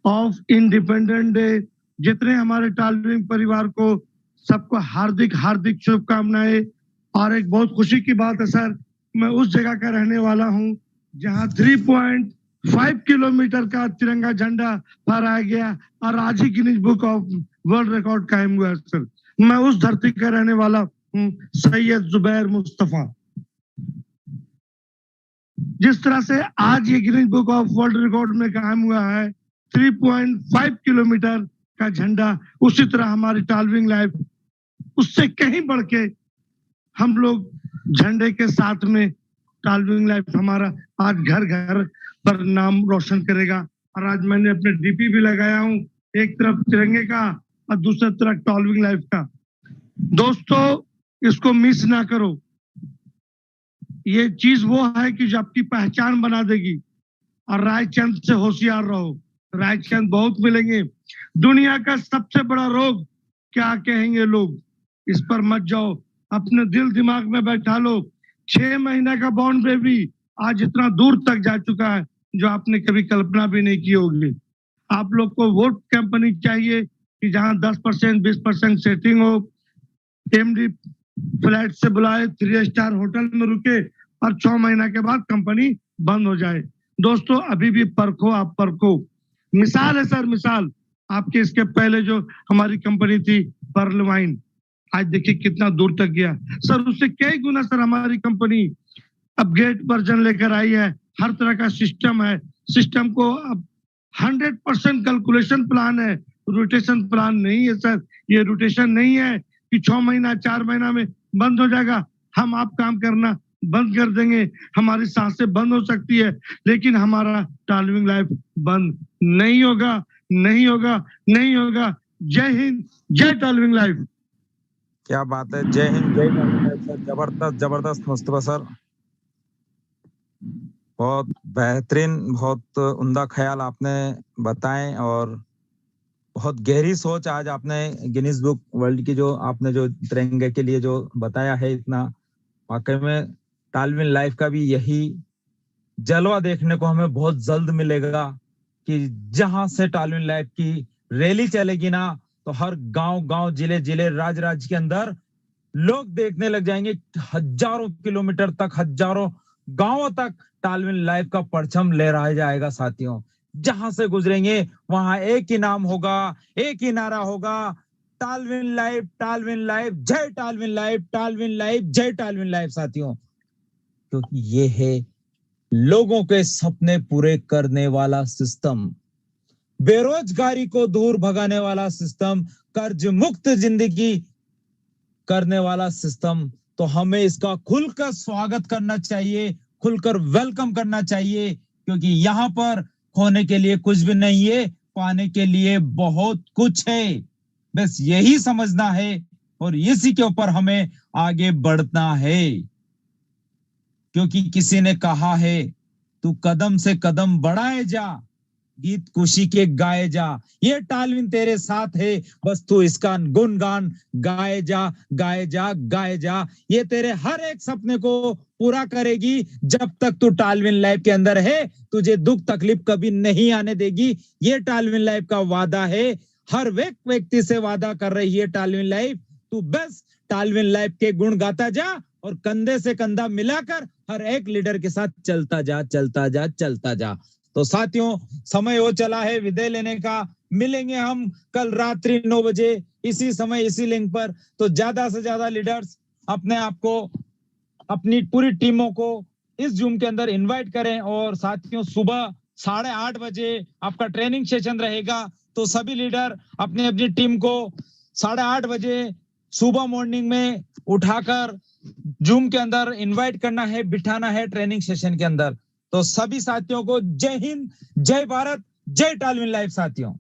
of independent day. जितने हमारे टालविन परिवार को सबको हार्दिक हार्दिक शुभकामनाएं। और एक बहुत खुशी की बात है सर, मैं उस जगह का रहने वाला हूं जहां 3.5 किलोमीटर का तिरंगा झंडा फहराया गया और आज ही Guinness book of world record कायम हुआ है सर। मैं उस धरती का रहने वाला हूं, सैयद जुबैर मुस्तफा। जिस तरह से आज ये Guinness book of world record में कायम हुआ है 3.5 किलोमीटर का झंडा, उसी तरह हमारी टालविन लाइव उससे कहीं बढ़ के हम लोग झंडे के साथ में टालविन लाइव हमारा आज घर घर पर नाम रोशन करेगा। और आज मैंने अपने डीपी भी लगाया हूं, एक तरफ तिरंगे का और दूसरी तरफ टालविन लाइव का। दोस्तों, इसको मिस ना करो। ये चीज वो है कि जो आपकी पहचान बना देगी। और रायचंद से होशियार रहो, रायचंद बहुत मिलेंगे। दुनिया का सबसे बड़ा रोग क्या कहेंगे लोग, इस पर मत जाओ, अपने दिल दिमाग में बैठा लो। 6 महीना का बॉर्न बेबी आज इतना दूर तक जा चुका है जो आपने कभी कल्पना भी नहीं की होगी। आप लोग को वोट कंपनी चाहिए कि जहां 10% 20% सेटिंग हो, एमडी फ्लैट से बुलाए, 3 स्टार होटल में रुके और 6 महीना के बाद कंपनी बंद हो जाए। दोस्तों, अभी भी परखो, आप परखो। मिसाल है सर, मिसाल आपके इसके पहले जो हमारी कंपनी थी पर्ल वाइन, आज देखिए कितना दूर तक गया सर। उससे कई गुना सर हमारी कंपनी अपग्रेड वर्जन लेकर आई है। हर तरह का सिस्टम है, सिस्टम को अब 100% कैलकुलेशन प्लान है, रोटेशन प्लान नहीं है सर। ये रोटेशन नहीं है कि 6 महीना 4 महीना में बंद हो जाएगा, हम आप काम करना बंद कर देंगे, हमारी सांसें बंद हो सकती है, लेकिन हमारा टालविन लाइफ बंद नहीं होगा, नहीं होगा, नहीं होगा। जय हिंद, जय टालविन लाइफ। क्या बात है, जय हिंद, जय टालविन लाइफ सर। जबरदस्त जबरदस्त मुस्तफा सर, बहुत बेहतरीन, बहुत उम्दा ख्याल आपने बताएं और बहुत गहरी सोच आज आपने गिनीज बुक वर्ल्ड की जो आपने जो तिरंगे के लिए जो बताया है, इतना वाकई में टालविन लाइफ का भी यही जलवा देखने को हमें बहुत जल्द मिलेगा कि जहां से टालविन लाइफ की रैली चलेगी ना, तो हर गांव गांव, जिले जिले, राज्य के अंदर लोग देखने लग जाएंगे। हजारों किलोमीटर तक, हजारों गांवों तक टालविन लाइफ का परचम लहराया जाएगा साथियों। जहां से गुजरेंगे वहां एक ही नाम होगा, एक ही नारा होगा, टालविन लाइफ, टालविन लाइफ, जय टालविन लाइफ, टालविन लाइफ, जय टालविन लाइफ साथियों। क्योंकि ये है लोगों के सपने पूरे करने वाला सिस्टम, बेरोजगारी को दूर भगाने वाला सिस्टम, कर्ज मुक्त जिंदगी करने वाला सिस्टम। तो हमें इसका खुलकर स्वागत करना चाहिए, खुलकर वेलकम करना चाहिए, क्योंकि यहाँ पर खोने के लिए कुछ भी नहीं है, पाने के लिए बहुत कुछ है। बस यही समझना है और इसी के ऊपर हमें आगे बढ़ना है। क्योंकि किसी ने कहा है, तू कदम से कदम बढ़ाए जा, गीत खुशी के गाए जा। ये टालविन तेरे साथ है, बस तू इसका गुणगान गाए जा, गाए जा, गाए जा। ये तेरे हर एक सपने को पूरा करेगी। जब तक तू टालविन लाइफ के अंदर है, तुझे दुख तकलीफ कभी नहीं आने देगी। ये टालविन लाइफ का वादा है, हर व्यक्ति से वादा कर रही है टालविन लाइफ। तू बस टालविन लाइफ के गुण गाता जा और कंधे से कंधा मिलाकर हर एक लीडर के साथ चलता जा, चलता जा, चलता जा। तो साथियों, समय हो चला है विदाई लेने का। मिलेंगे हम कल रात्रि 9 बजे इसी समय इसी लिंक पर। तो ज्यादा से ज्यादा लीडर्स अपने आप को, अपनी पूरी टीमों को इस जूम के अंदर इनवाइट करें। और साथियों, सुबह 8:30 बजे आपका ट्रेनिंग सेशन रहेगा। तो सभी लीडर अपनी अपनी टीम को 8:30 बजे सुबह मॉर्निंग में उठाकर जूम के अंदर इनवाइट करना है, बिठाना है ट्रेनिंग सेशन के अंदर। तो सभी साथियों को जय हिंद, जय भारत, जय टालविन लाइफ साथियों।